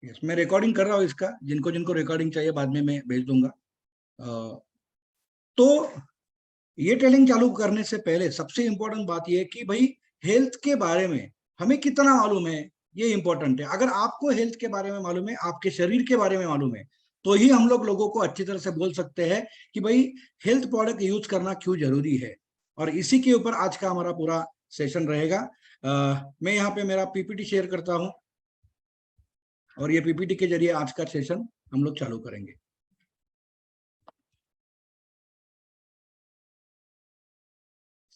Yes, मैं recording कर रहा हूँ इसका, जिनको जिनको रिकॉर्डिंग चाहिए बाद में मैं भेज दूंगा। तो ये ट्रेनिंग चालू करने से पहले सबसे इंपॉर्टेंट बात ये है कि भाई हेल्थ के बारे में हमें कितना मालूम है, ये इंपॉर्टेंट है। अगर आपको हेल्थ के बारे में मालूम है, आपके शरीर के बारे में मालूम है, तो ही हम लोगों को अच्छी तरह से बोल सकते हैं कि भाई हेल्थ प्रोडक्ट यूज करना क्यों जरूरी है। और इसी के ऊपर आज का हमारा पूरा सेशन रहेगा। मैं यहाँ पे मेरा पीपीटी शेयर करता हूँ और ये पीपीटी के जरिए आज का सेशन हम लोग चालू करेंगे।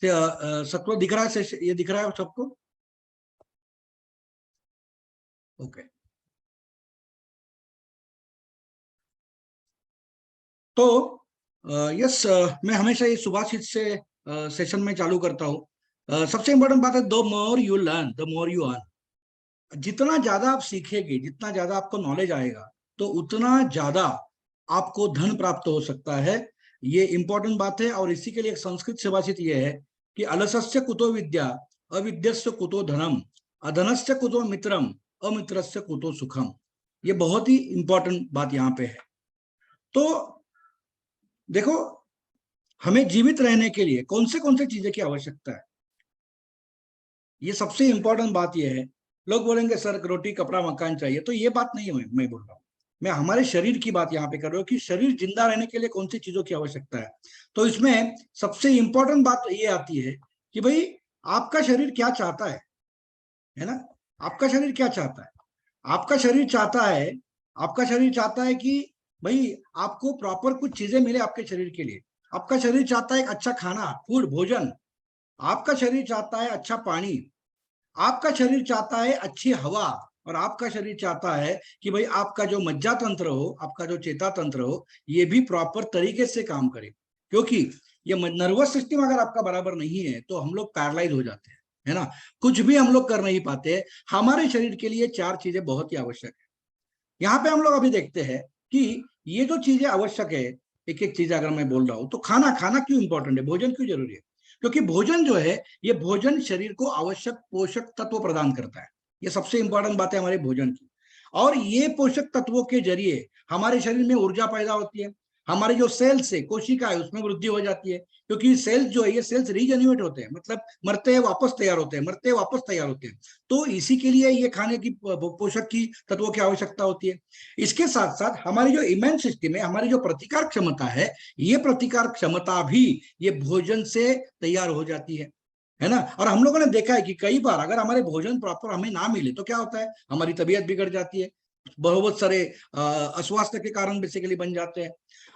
सबको दिख रहा है ये दिख रहा है सबको? ओके। तो यस, मैं हमेशा ये सुभाषित से सेशन में चालू करता हूँ। सबसे इंपॉर्टेंट बात है, the more you learn the more you earn. जितना ज्यादा आप सीखेंगे, जितना ज्यादा आपको नॉलेज आएगा, तो उतना ज्यादा आपको धन प्राप्त हो सकता है। ये इंपॉर्टेंट बात है। और इसी के लिए एक संस्कृत सुभाषित ये है कि अलसस्य कुतो विद्या, अविद्यस्य कुतो धनम, अधनस्य कुतो मित्रम, अमित्रस्य कुतो सुखम। ये बहुत ही इंपॉर्टेंट बात यहाँ पे है। तो देखो, हमें जीवित रहने के लिए कौन से चीजें की आवश्यकता है, ये सबसे इंपॉर्टेंट बात ये है। लोग बोलेंगे सर रोटी कपड़ा मकान चाहिए, तो ये बात नहीं है मैं बोल रहा हूँ। मैं हमारे शरीर की बात यहाँ पे कर रहा हूँ कि शरीर जिंदा रहने के लिए कौन सी चीजों की आवश्यकता है। तो इसमें सबसे इंपॉर्टेंट बात ये आती है कि भाई आपका शरीर क्या चाहता है ना? आपका शरीर क्या चाहता है? आपका शरीर चाहता है, आपका शरीर चाहता है कि भाई आपको प्रॉपर कुछ चीजें मिले आपके शरीर के लिए। आपका शरीर चाहता है एक अच्छा खाना, फूड, भोजन। आपका शरीर चाहता है अच्छा पानी। आपका शरीर चाहता है अच्छी हवा। और आपका शरीर चाहता है कि भाई आपका जो मज्जा तंत्र हो, आपका जो चेता तंत्र हो, ये भी प्रॉपर तरीके से काम करे। क्योंकि ये नर्वस सिस्टम अगर आपका बराबर नहीं है तो हम लोग पैरालाइज हो जाते हैं, है ना? कुछ भी हम लोग कर नहीं पाते। हमारे शरीर के लिए चार चीजें बहुत ही आवश्यक है। यहाँ पे हम लोग अभी देखते हैं कि ये जो चीजें आवश्यक है, एक एक चीज अगर मैं बोल रहा हूं तो खाना खाना क्यों इंपॉर्टेंट है, भोजन क्यों जरूरी है? क्योंकि भोजन जो है, ये भोजन शरीर को आवश्यक पोषक तत्व प्रदान करता है। ये सबसे इंपॉर्टेंट बात है हमारे भोजन की। और ये पोषक तत्वों के जरिए हमारे शरीर में ऊर्जा पैदा होती है। हमारे जो सेल्स है, कोशिका है, उसमें वृद्धि हो जाती है। क्योंकि सेल्स जो है, ये सेल्स रीजेन्युएट होते हैं, मतलब मरते हैं वापस तैयार होते हैं, मरते हैं वापस तैयार होते हैं। तो इसी के लिए ये खाने की पोषक की तत्वों की आवश्यकता होती है। इसके साथ साथ हमारी जो इम्यून सिस्टम है, हमारी जो प्रतिकार क्षमता है, ये प्रतिकार क्षमता भी ये भोजन से तैयार हो जाती है ना? और हम लोगों ने देखा है कि कई बार अगर हमारे भोजन प्रॉपर हमें ना मिले तो क्या होता है, हमारी तबीयत बिगड़ जाती है। बहुत सारे अस्वास्थ्य के कारण बेसिकली बन जाते हैं।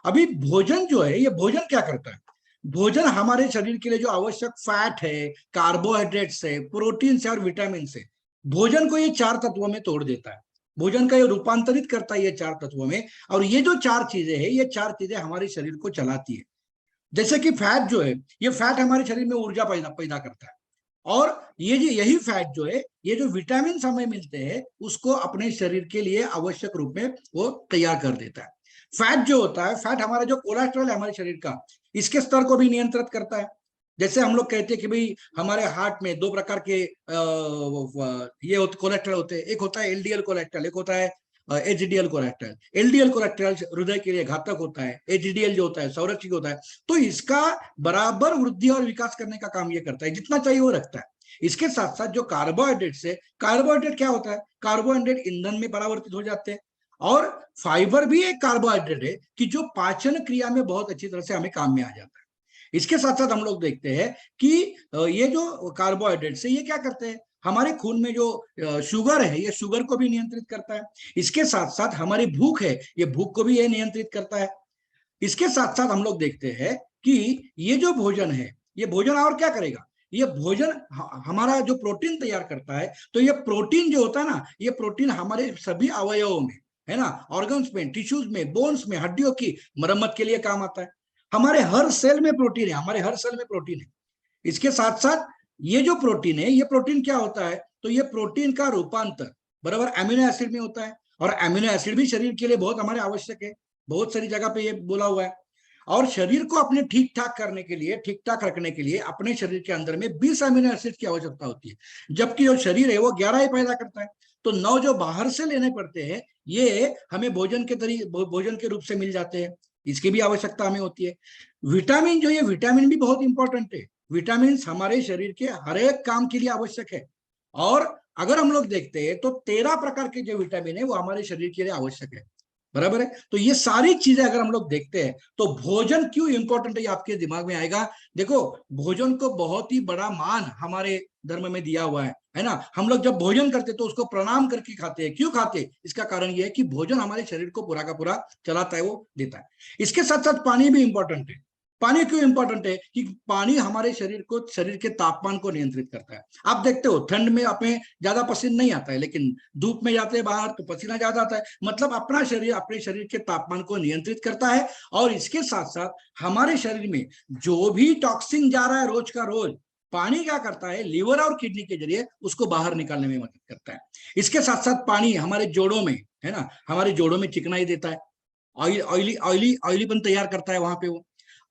अभी भोजन जो है, ये भोजन क्या करता है? भोजन हमारे शरीर के लिए जो आवश्यक फैट है, कार्बोहाइड्रेट्स है, प्रोटीन है और विटामिन है, भोजन को ये चार तत्वों में तोड़ देता है। भोजन का ये रूपांतरित करता है ये चार तत्वों में। और ये जो चार चीजें हैं, ये चार चीजें हमारे शरीर को चलाती है। जैसे कि फैट जो है, ये फैट हमारे शरीर में ऊर्जा पैदा पैदा करता है। और ये जो यही फैट जो है, ये जो विटामिन हमें मिलते हैं, उसको अपने शरीर के लिए आवश्यक रूप में वो तैयार कर देता है। फैट जो होता है, फैट हमारा जो कोलेस्ट्रॉल है हमारे शरीर का, इसके स्तर को भी नियंत्रित करता है। जैसे हम लोग कहते हैं कि भाई हमारे हार्ट में दो प्रकार के ये कोलेस्ट्रॉल होते हैं। एक होता है एलडीएल कोलेस्ट्रॉल, एक होता है एचडीएल कोलेस्ट्रॉल। एलडीएल कोलेस्ट्रॉल हृदय के लिए घातक होता है, एचडीएल जो होता है संरक्षक होता है। तो इसका बराबर वृद्धि और विकास करने का काम ये करता है, जितना चाहिए वो रखता है। इसके साथ साथ जो कार्बोहाइड्रेट से, कार्बोहाइड्रेट क्या होता है? कार्बोहाइड्रेट ईंधन में परावर्तित हो जाते हैं। और फाइबर भी एक कार्बोहाइड्रेट है कि जो पाचन क्रिया में बहुत अच्छी तरह से हमें काम में आ जाता है। इसके साथ साथ हम लोग देखते हैं कि ये जो कार्बोहाइड्रेट है, ये क्या करते हैं? हमारे खून में जो शुगर है, ये शुगर को भी नियंत्रित करता है। इसके साथ साथ हमारी भूख है, ये भूख को भी ये नियंत्रित करता है। इसके साथ साथ हम लोग देखते हैं कि ये जो भोजन है, ये भोजन और क्या करेगा? ये भोजन हमारा जो प्रोटीन तैयार करता है, तो ये प्रोटीन जो होता है ना, ये प्रोटीन हमारे सभी अवयवों में, है ना, ऑर्गन्स में, टिश्यूज में, बोन्स में, हड्डियों की मरम्मत के लिए काम आता है। हमारे हर सेल में प्रोटीन है, हमारे हर सेल में प्रोटीन है। इसके साथ साथ ये जो प्रोटीन है, ये प्रोटीन क्या होता है? तो ये प्रोटीन का रूपांतर बराबर अमीनो एसिड में होता है। और अमीनो एसिड भी शरीर के लिए बहुत हमारे आवश्यक है, बहुत सारी जगह पे ये बोला हुआ है। और शरीर को अपने ठीक ठाक करने के लिए, ठीक ठाक रखने के लिए अपने शरीर के अंदर में 20 अमीनो एसिड की आवश्यकता होती है, जबकि जो शरीर है वो 11 ही पैदा करता है। तो 9 जो बाहर से लेने पड़ते हैं ये हमें भोजन के रूप से मिल जाते हैं, इसकी भी आवश्यकता हमें होती है। विटामिन जो है, विटामिन भी बहुत इंपॉर्टेंट है। विटामिन हमारे शरीर के हर एक काम के लिए आवश्यक है। और अगर हम लोग देखते हैं तो 13 प्रकार के जो विटामिन है वो हमारे शरीर के लिए आवश्यक है, बराबर है। तो ये सारी चीजें अगर हम लोग देखते हैं तो भोजन क्यों इंपॉर्टेंट है ये आपके दिमाग में आएगा। देखो, भोजन को बहुत ही बड़ा मान हमारे धर्म में दिया हुआ है ना। हम लोग जब भोजन करते तो उसको प्रणाम करके खाते हैं। क्यों खाते हैं? इसका कारण यह है कि भोजन हमारे शरीर को पूरा का पूरा चलाता है, वो देता है। इसके साथ साथ पानी भी इंपॉर्टेंट है। पानी क्यों इंपॉर्टेंट है? कि पानी हमारे शरीर के तापमान को नियंत्रित करता है। आप देखते हो ठंड में हमें ज्यादा पसीना नहीं आता है, लेकिन धूप में जाते हैं बाहर तो पसीना ज्यादा आता है। मतलब अपना शरीर अपने शरीर के तापमान को नियंत्रित करता है। और इसके साथ साथ हमारे शरीर में जो भी टॉक्सिन जा रहा है रोज का रोज, पानी क्या करता है, लीवर और किडनी के जरिए उसको बाहर निकालने में मदद करता है। इसके साथ साथ पानी हमारे जोड़ों में, है ना, हमारे जोड़ों में चिकनाई देता है, ऑयलीपन तैयार करता है वहां पे वो।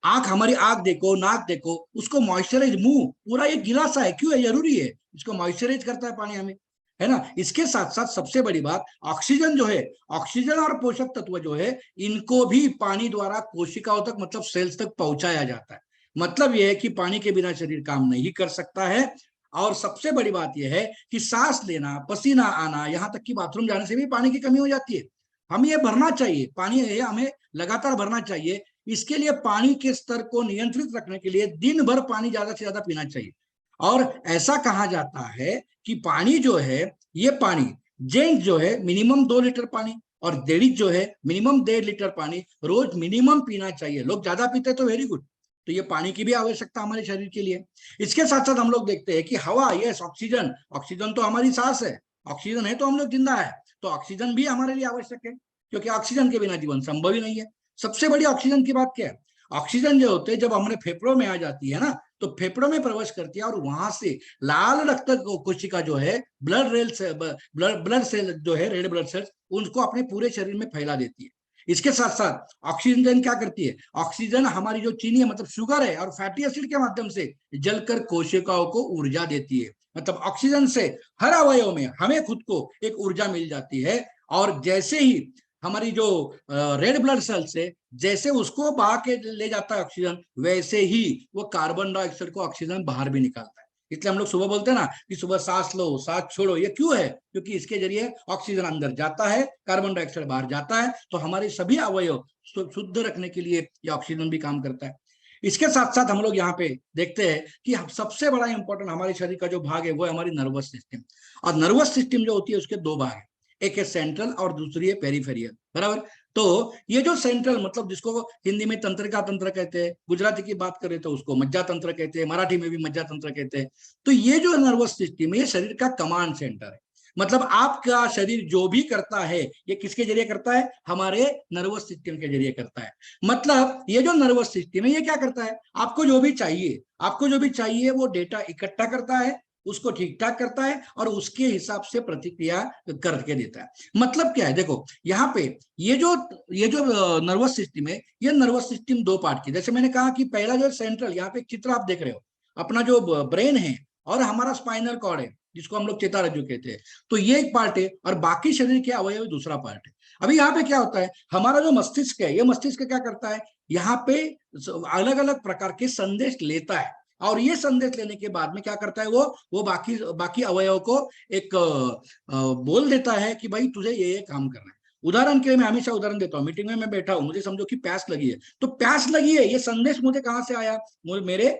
हमारी आंख देखो, नाक देखो, उसको मॉइस्चराइज, मुंह पूरा ये गिला सा है, क्यों है? जरूरी है, इसको मॉइस्चराइज करता है पानी हमें, है ना। इसके साथ साथ सबसे बड़ी बात, ऑक्सीजन जो है, ऑक्सीजन और पोषक तत्व जो है, इनको भी पानी द्वारा कोशिकाओं तक, मतलब सेल्स तक पहुंचाया जाता है। मतलब यह है कि पानी के बिना शरीर काम नहीं कर सकता है। और सबसे बड़ी बात यह है कि सांस लेना, पसीना आना, यहां तक कि बाथरूम जाने से भी पानी की कमी हो जाती है। हम ये भरना चाहिए, पानी है हमें लगातार भरना चाहिए। इसके लिए पानी के स्तर को नियंत्रित रखने के लिए दिन भर पानी ज्यादा से ज्यादा पीना चाहिए। और ऐसा कहा जाता है कि पानी जो है, ये पानी, जेंट्स जो है मिनिमम 2 लीटर पानी, और लेडीज जो है मिनिमम 1.5 लीटर पानी रोज मिनिमम पीना चाहिए। लोग ज्यादा पीते तो वेरी गुड, तो ये पानी की भी आवश्यकता हमारे शरीर के लिए। इसके साथ साथ हम लोग देखते हैं कि हवा, यस, ऑक्सीजन, ऑक्सीजन तो हमारी सांस है, ऑक्सीजन है तो हम लोग जिंदा है। तो ऑक्सीजन भी हमारे लिए आवश्यक है, क्योंकि ऑक्सीजन के बिना जीवन संभव ही नहीं है। सबसे बड़ी ऑक्सीजन की बात क्या है? ऑक्सीजन जो होते हैं जब हमारे फेफड़ों में आ जाती है ना, तो फेफड़ों में प्रवेश करती है और वहां से लाल रक्त कोशिका जो है, ब्लड सेल जो है, रेड ब्लड सेल्स, उनको अपने पूरे शरीर में फैला देती है। इसके साथ साथ ऑक्सीजन क्या करती है? ऑक्सीजन हमारी जो चीनी है, मतलब शुगर है, और फैटी एसिड के माध्यम से जलकर कोशिकाओं को ऊर्जा देती है। मतलब ऑक्सीजन से हर अवयव में हमें खुद को एक ऊर्जा मिल जाती है। और जैसे ही हमारी जो रेड ब्लड सेल्स है, जैसे उसको बहा के ले जाता है ऑक्सीजन, वैसे ही वो कार्बन डाइऑक्साइड को ऑक्सीजन बाहर भी निकालता है। इसलिए हम लोग सुबह बोलते हैं ना कि सुबह सांस लो, सांस छोड़ो। ये क्यों है? क्योंकि इसके जरिए ऑक्सीजन अंदर जाता है, कार्बन डाइऑक्साइड बाहर जाता है। तो हमारे सभी अवयव शुद्ध रखने के लिए ये ऑक्सीजन भी काम करता है। इसके साथ साथ हम लोग यहाँ पे देखते हैं कि सबसे बड़ा इंपॉर्टेंट हमारे शरीर का जो भाग है वो है हमारी नर्वस सिस्टम। और नर्वस सिस्टम जो होती है उसके 2 भाग है, एक है सेंट्रल और दूसरी है पेरिफेरियल, बराबर। तो ये जो सेंट्रल, मतलब जिसको हिंदी में तंत्रिका तंत्र कहते हैं, गुजराती की बात करें तो उसको मज्जा तंत्र कहते हैं, मराठी में भी मज्जा तंत्र कहते हैं। तो ये जो नर्वस सिस्टम है, ये शरीर का कमांड सेंटर है। मतलब आपका शरीर जो भी करता है ये किसके जरिए करता है? हमारे नर्वस सिस्टम के जरिए करता है। मतलब ये जो नर्वस सिस्टम है ये क्या करता है? आपको जो भी चाहिए वो डेटा इकट्ठा करता है, उसको ठीक ठाक करता है और उसके हिसाब से प्रतिक्रिया करके देता है। मतलब क्या है? देखो यहाँ पे ये जो नर्वस सिस्टम है, ये नर्वस सिस्टम 2 पार्ट की। जैसे मैंने कहा कि पहला जो सेंट्रल, यहाँ पे एक चित्र आप देख रहे हो, अपना जो ब्रेन है और हमारा स्पाइनल कॉर्ड है, जिसको हम लोग चेतारज्जु कहते हैं, तो ये एक पार्ट है, और बाकी शरीर के अवयव दूसरा पार्ट है। अभी यहाँ पे क्या होता है, हमारा जो मस्तिष्क है, ये मस्तिष्क क्या करता है, यहाँ पे अलग अलग प्रकार के संदेश लेता है, और ये संदेश लेने के बाद में क्या करता है, वो बाकी बाकी अवयव को एक बोल देता है कि भाई तुझे ये काम करना है। उदाहरण के लिए मैं हमेशा उदाहरण देता हूँ, मीटिंग में मैं बैठा हूँ, मुझे समझो कि प्यास लगी है, तो प्यास लगी है ये संदेश मुझे कहां से आया? मेरे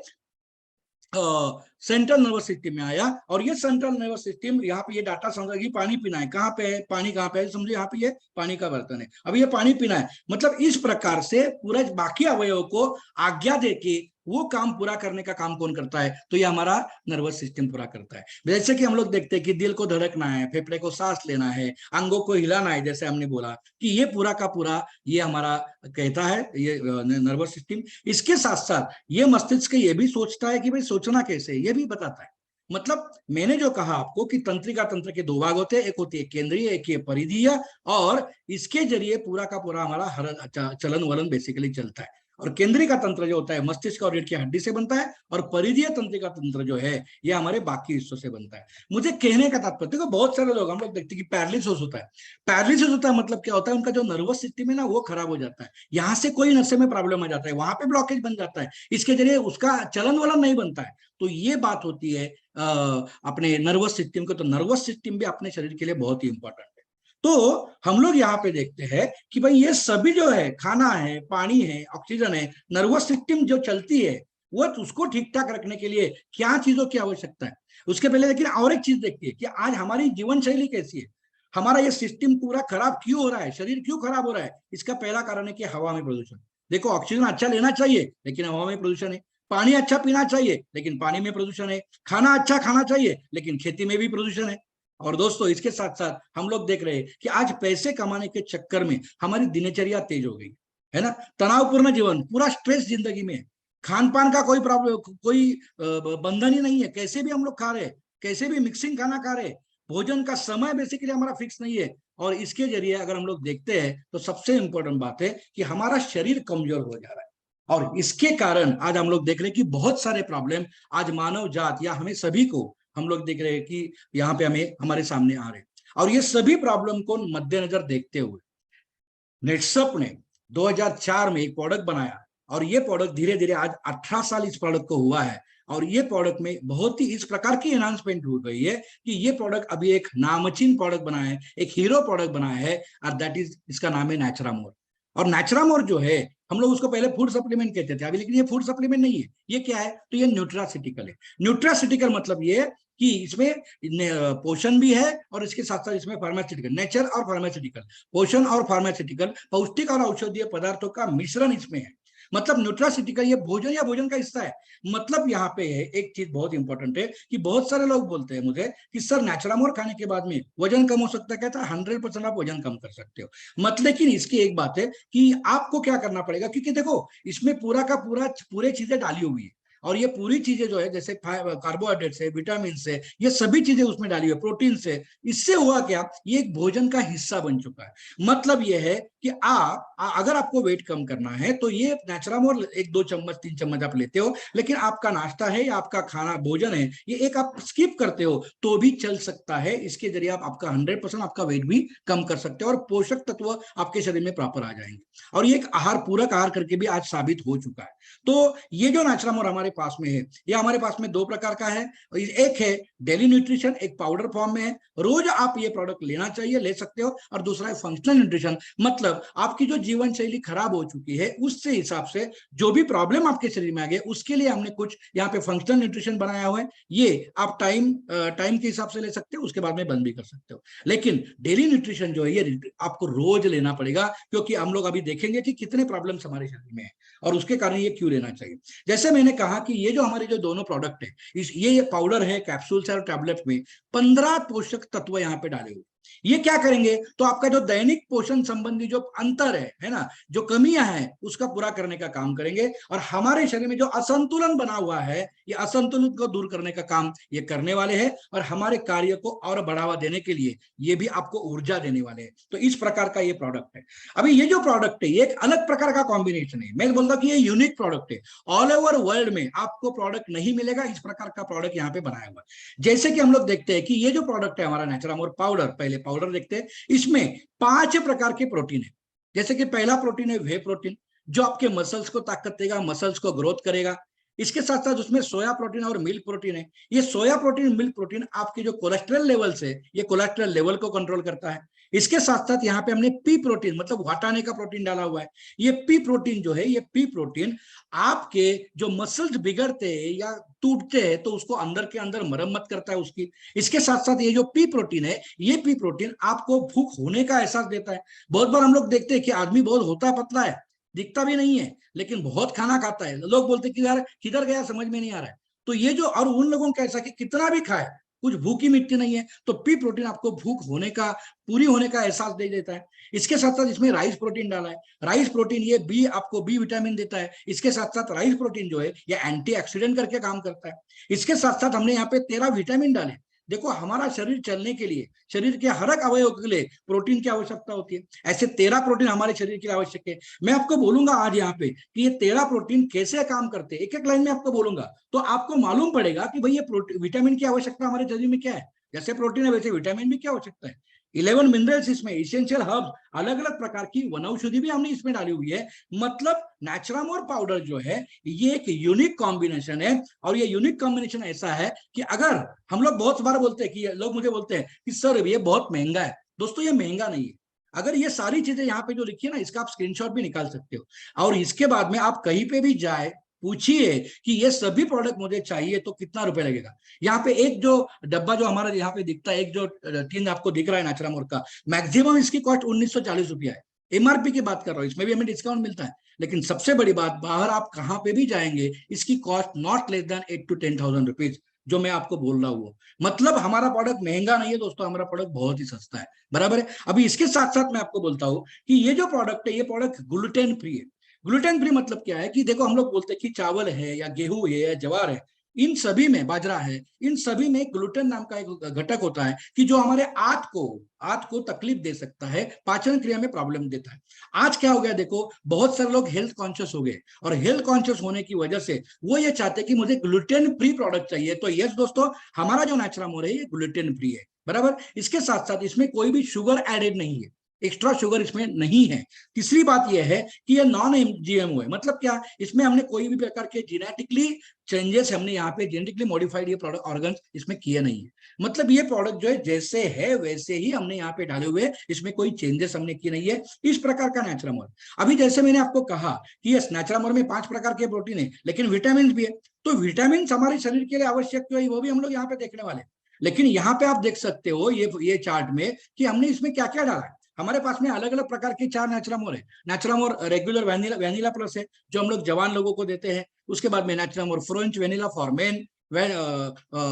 सेंट्रल नर्वस सिस्टम में आया। और ये सेंट्रल नर्वस सिस्टम यहाँ पे ये डाटा समझा कि पानी पीना है, कहाँ पे है पानी, कहाँ पे है, समझो यहाँ पे ये पानी का बर्तन है, अभी ये पानी पीना है। मतलब इस प्रकार से पूरा बाकी अवयव को आज्ञा देके वो काम पूरा करने का काम कौन करता है? तो ये हमारा नर्वस सिस्टम पूरा करता है। जैसे कि हम लोग देखते हैं कि दिल को धड़कना है, फेफड़े को सांस लेना है, अंगों को हिलाना है, जैसे हमने बोला कि ये पूरा का पूरा ये हमारा कहता है ये नर्वस सिस्टम। इसके साथ साथ ये मस्तिष्क ये भी सोचता है कि भाई सोचना कैसे, ये भी बताता है। मतलब मैंने जो कहा आपको कि तंत्रिका तंत्र के 2 भाग होते हैं, एक होती है केंद्रीय, एक है परिधीय, और इसके जरिए पूरा का पूरा हमारा चलन वलन बेसिकली चलता है। और केंद्रीय का तंत्र जो होता है मस्तिष्क और रीढ़ की हड्डी से बनता है, और परिधीय तंत्र का तंत्र जो है ये हमारे बाकी हिस्सों से बनता है। मुझे कहने का तात्पर्य, देखो बहुत सारे लोग हम लोग देखते हैं कि पैरालिसिस होता है। पैरालिसिस होता है मतलब क्या होता है, उनका जो नर्वस सिस्टम है ना वो खराब हो जाता है, यहाँ से कोई नशे में प्रॉब्लम आ जाता है, वहां पे ब्लॉकेज बन जाता है, इसके जरिए उसका चलन वलन नहीं बनता है। तो ये बात होती है अपने नर्वस सिस्टम को। तो नर्वस सिस्टम भी अपने शरीर के लिए बहुत ही इंपॉर्टेंट है। तो हम लोग यहाँ पे देखते हैं कि भाई ये सभी जो है, खाना है, पानी है, ऑक्सीजन है, नर्वस सिस्टम जो चलती है वो उसको ठीक ठाक रखने के लिए क्या चीजों की आवश्यकता है। उसके पहले लेकिन और एक चीज देखिए कि आज हमारी जीवन शैली कैसी है, हमारा ये सिस्टम पूरा खराब क्यों हो रहा है, शरीर क्यों खराब हो रहा है। इसका पहला कारण है कि हवा में प्रदूषण। देखो ऑक्सीजन अच्छा लेना चाहिए लेकिन हवा में प्रदूषण है, पानी अच्छा पीना चाहिए लेकिन पानी में प्रदूषण है, खाना अच्छा खाना चाहिए लेकिन खेती में भी प्रदूषण है। और दोस्तों इसके साथ साथ हम लोग देख रहे हैं कि आज पैसे कमाने के चक्कर में हमारी दिनचर्या तेज हो गई है ना, तनावपूर्ण जीवन, पूरा स्ट्रेस जिंदगी में, खान पान का कोई प्रॉब्लम, कोई बंधन ही नहीं है, कैसे भी हम लोग खा रहे, कैसे भी मिक्सिंग खाना खा रहे, भोजन का समय बेसिकली हमारा फिक्स नहीं है। और इसके जरिए अगर हम लोग देखते हैं तो सबसे इंपॉर्टेंट बात है कि हमारा शरीर कमजोर हो जा रहा है। और इसके कारण आज हम लोग देख रहे हैं कि बहुत सारे प्रॉब्लम आज मानव जात या हमें सभी को हम लोग देख रहे हैं कि यहाँ पे हमें हमारे सामने आ रहे हैं। और ये सभी प्रॉब्लम को मद्देनजर देखते हुए नेटसप ने 2004 में एक प्रोडक्ट बनाया, और ये प्रोडक्ट धीरे धीरे आज 18 साल इस प्रोडक्ट को हुआ है, और ये प्रोडक्ट में बहुत ही इस प्रकार की एनहांसमेंट हो गई है कि ये प्रोडक्ट अभी एक नामचीन प्रोडक्ट बनाया है, एक हीरो प्रोडक्ट बनाया है, और दैट इज, इसका नाम है नेचुरामोर। और नेचुरामोर जो है हम लोग उसको पहले फूड सप्लीमेंट कहते थे अभी, लेकिन ये फूड सप्लीमेंट नहीं है, ये क्या है, तो ये न्यूट्रासिटिकल है। न्यूट्रासिटिकल मतलब ये कि इसमें पोषण भी है और इसके साथ साथ इसमें फार्मास्यूटिकल, नेचर और फार्मास्यूटिकल, पोषण और फार्मास्यूटिकल, पौष्टिक और औषधीय पदार्थों का मिश्रण इसमें है। मतलब न्यूट्रासिटिकल ये भोजन या भोजन का हिस्सा है। मतलब यहाँ पे है एक चीज बहुत इंपॉर्टेंट है कि बहुत सारे लोग बोलते हैं मुझे कि सर नेचुरामोर खाने के बाद में वजन कम हो सकता है, कहता है 100% आप वजन कम कर सकते हो। मतलब लेकिन इसकी एक बात है कि आपको क्या करना पड़ेगा, क्योंकि देखो इसमें पूरा का पूरा पूरे चीजें डाली हुई है, और ये पूरी चीजें जो है जैसे कार्बोहाइड्रेट से, विटामिन से, ये सभी चीजें उसमें डाली हुई है, प्रोटीन से। इससे हुआ क्या, ये एक भोजन का हिस्सा बन चुका है। मतलब ये है कि अगर आपको वेट कम करना है तो ये नेचुरामोर 1-2 चम्मच 3 चम्मच आप लेते हो, लेकिन आपका नाश्ता है या आपका खाना भोजन है ये एक आप स्किप करते हो तो भी चल सकता है। इसके जरिए आप आपका 100% आपका वेट भी कम कर सकते हो, और पोषक तत्व आपके शरीर में प्रॉपर आ जाएंगे। और ये एक आहार, पूरक आहार करके भी आज साबित हो चुका है। तो ये जो नेचुरामोर हमारे पास में है, ये हमारे पास में 2 प्रकार का है। एक है डेली न्यूट्रिशन, एक पाउडर फॉर्म में है, रोज आप ये प्रोडक्ट लेना चाहिए, ले सकते हो। और दूसरा है फंक्शनल न्यूट्रिशन, मतलब आपकी जो जीवन शैली खराब हो चुकी है उससे हिसाब से जो भी प्रॉब्लम आपके शरीर में आ गए उसके लिए हमने कुछ यहाँ पे फंक्शनल न्यूट्रिशन बनाया हुआ है। ये आप टाइम टाइम के हिसाब से ले सकते हो, उसके बाद में बंद भी कर सकते हो। लेकिन डेली न्यूट्रिशन जो है ये आपको रोज लेना पड़ेगा, क्योंकि हम लोग अभी देखेंगे कि कितने प्रॉब्लम्स हमारे शरीर में है और उसके कारण ये क्यों लेना चाहिए। जैसे मैंने कहा कि ये जो हमारे जो दोनों प्रोडक्ट है, ये पाउडर है, कैप्सूल्स है और टैबलेट में 15 पोषक तत्व यहाँ पे डाले हुए। ये क्या करेंगे, तो आपका जो दैनिक पोषण संबंधी जो अंतर है ना, जो कमियां हैं उसका पूरा करने का काम करेंगे। और हमारे शरीर में जो असंतुलन बना हुआ है, ये असंतुलन को दूर करने का काम ये करने वाले हैं, और हमारे कार्य को और बढ़ावा देने के लिए ये भी आपको ऊर्जा देने वाले हैं। तो इस प्रकार का ये प्रोडक्ट है। अभी ये जो प्रोडक्ट है ये एक अलग प्रकार का कॉम्बिनेशन है, मैं बोलता हूँ कि ये यूनिक प्रोडक्ट है। ऑल ओवर वर्ल्ड में आपको प्रोडक्ट नहीं मिलेगा इस प्रकार का प्रोडक्ट यहाँ पे बनाया हुआ है। जैसे कि हम लोग देखते हैं कि ये जो प्रोडक्ट है हमारा नेचुरामोर पाउडर, पहले पाउडर देखते हैं, इसमें 5 प्रकार के प्रोटीन है। जैसे कि पहला प्रोटीन है वे प्रोटीन, जो आपके मसल्स को ताकत देगा, मसल्स को ग्रोथ करेगा। इसके साथ साथ उसमें सोया प्रोटीन और मिल्क प्रोटीन है। ये सोया प्रोटीन, मिल्क प्रोटीन आपके जो कोलेस्ट्रॉल लेवल से, ये कोलेस्ट्रॉल लेवल को कंट्रोल करता है। इसके साथ साथ यहाँ पे हमने पी प्रोटीन मतलब वाटाने का प्रोटीन डाला हुआ है। ये पी प्रोटीन जो है, ये पी प्रोटीन आपके जो मसल्स बिगड़ते हैं या टूटते हैं तो उसको अंदर के अंदर मरम्मत करता है उसकी। इसके साथ साथ ये जो पी प्रोटीन है, ये पी प्रोटीन आपको भूख होने का एहसास देता है। बहुत बार हम लोग देखते हैं कि आदमी बहुत होता पतला है, दिखता भी नहीं है, लेकिन बहुत खाना खाता है, लोग बोलते कि यार किधर गया समझ में नहीं आ रहा है। तो ये जो, और उन लोगों का ऐसा कि कितना भी खाए कुछ भूख ही मिटती नहीं है। तो पी प्रोटीन आपको भूख होने का, पूरी होने का एहसास दे देता है। इसके साथ साथ इसमें राइस प्रोटीन डाला है। राइस प्रोटीन ये बी, आपको बी विटामिन देता है। इसके साथ साथ राइस प्रोटीन जो है ये एंटीऑक्सीडेंट करके काम करता है। इसके साथ साथ हमने यहाँ पे 13 विटामिन डाले। देखो हमारा शरीर चलने के लिए, शरीर के हर एक अवयव के लिए प्रोटीन की आवश्यकता होती है। ऐसे 13 प्रोटीन हमारे शरीर के लिए आवश्यक है। मैं आपको बोलूंगा आज यहाँ पे कि ये 13 प्रोटीन कैसे काम करते हैं, एक एक लाइन में आपको बोलूंगा, तो आपको मालूम पड़ेगा कि भाई ये विटामिन की आवश्यकता हमारे शरीर में क्या है। जैसे प्रोटीन है वैसे विटामिन भी क्या आवश्यकता है। 11 मिनरल्स इसमें, इसेंशियल हर्ब, अलग अलग प्रकार की वनौषधि भी हमने इसमें डाली हुई है। मतलब नेचुरामोर पाउडर जो है ये एक यूनिक कॉम्बिनेशन है। और ये यूनिक कॉम्बिनेशन ऐसा है कि अगर हम लोग बहुत बार बोलते हैं कि लोग मुझे बोलते हैं कि सर ये बहुत महंगा है। दोस्तों ये महंगा नहीं है। अगर ये सारी चीजें यहाँ पे जो लिखी है ना, इसका आप स्क्रीनशॉट भी निकाल सकते हो और इसके बाद में आप कहीं पे भी जाए, पूछिए कि ये सभी प्रोडक्ट मुझे चाहिए तो कितना रुपए लगेगा। यहाँ पे एक जो डब्बा जो हमारा यहाँ पे दिखता है, एक जो टीन आपको दिख रहा है नेचुरामोर का, मैक्सिमम इसकी कॉस्ट 1940 रुपया है। एमआरपी की बात कर रहा हूँ, इसमें भी हमें डिस्काउंट मिलता है। लेकिन सबसे बड़ी बात, बाहर आप कहाँ पे भी जाएंगे इसकी cost not less than 8 to 10,000 rupees, जो मैं आपको बोल रहा हूँ। मतलब हमारा प्रोडक्ट महंगा नहीं है दोस्तों, हमारा प्रोडक्ट बहुत ही सस्ता है, बराबर है। अभी इसके साथ साथ मैं आपको बोलता हूँ कि ये जो प्रोडक्ट है ये प्रोडक्ट ग्लूटेन फ्री है। ग्लूटेन फ्री मतलब क्या है कि देखो हम लोग बोलते हैं कि चावल है या गेहूं है या ज्वार है, इन सभी में, बाजरा है, इन सभी में ग्लूटेन नाम का एक घटक होता है कि जो हमारे आंत को तकलीफ दे सकता है, पाचन क्रिया में प्रॉब्लम देता है। आज क्या हो गया देखो, बहुत सारे लोग हेल्थ कॉन्शियस हो गए और हेल्थ कॉन्शियस होने की वजह से वो ये चाहते हैं कि मुझे ग्लूटेन फ्री प्रोडक्ट चाहिए। तो यस दोस्तों, हमारा जो नेचुरामोर है ये ग्लूटेन फ्री है, बराबर। इसके साथ साथ इसमें कोई भी शुगर एडेड नहीं है, एक्स्ट्रा शुगर इसमें नहीं है। तीसरी बात यह है कि ये नॉन जीएमओ है। मतलब क्या, इसमें हमने कोई भी प्रकार के जेनेटिकली चेंजेस, हमने यहाँ पे जेनेटिकली मॉडिफाइड ये प्रोडक्ट ऑर्गन इसमें किए नहीं है। मतलब ये प्रोडक्ट जो है जैसे है वैसे ही हमने यहाँ पे डाले हुए, इसमें कोई चेंजेस हमने किए नहीं है। इस प्रकार का नेचुरामोर। अभी जैसे मैंने आपको कहा कि ये नेचुरामोर में 5 प्रकार के प्रोटीन है, लेकिन विटामिन भी है। तो विटामिन हमारे शरीर के लिए आवश्यक जो है वो भी हम लोग यहाँ पे देखने वाले। लेकिन यहाँ पे आप देख सकते हो ये चार्ट में कि हमने इसमें क्या क्या डाला है। हमारे पास में अलग अलग प्रकार के 4 नेचुरामोर है। नेचुरामोर रेगुलर वैनिला प्लस है, जो हम लोग जवान लोगों को देते हैं। उसके बाद में नेचुरामोर फ्रेंच वैनिला फॉर मेन,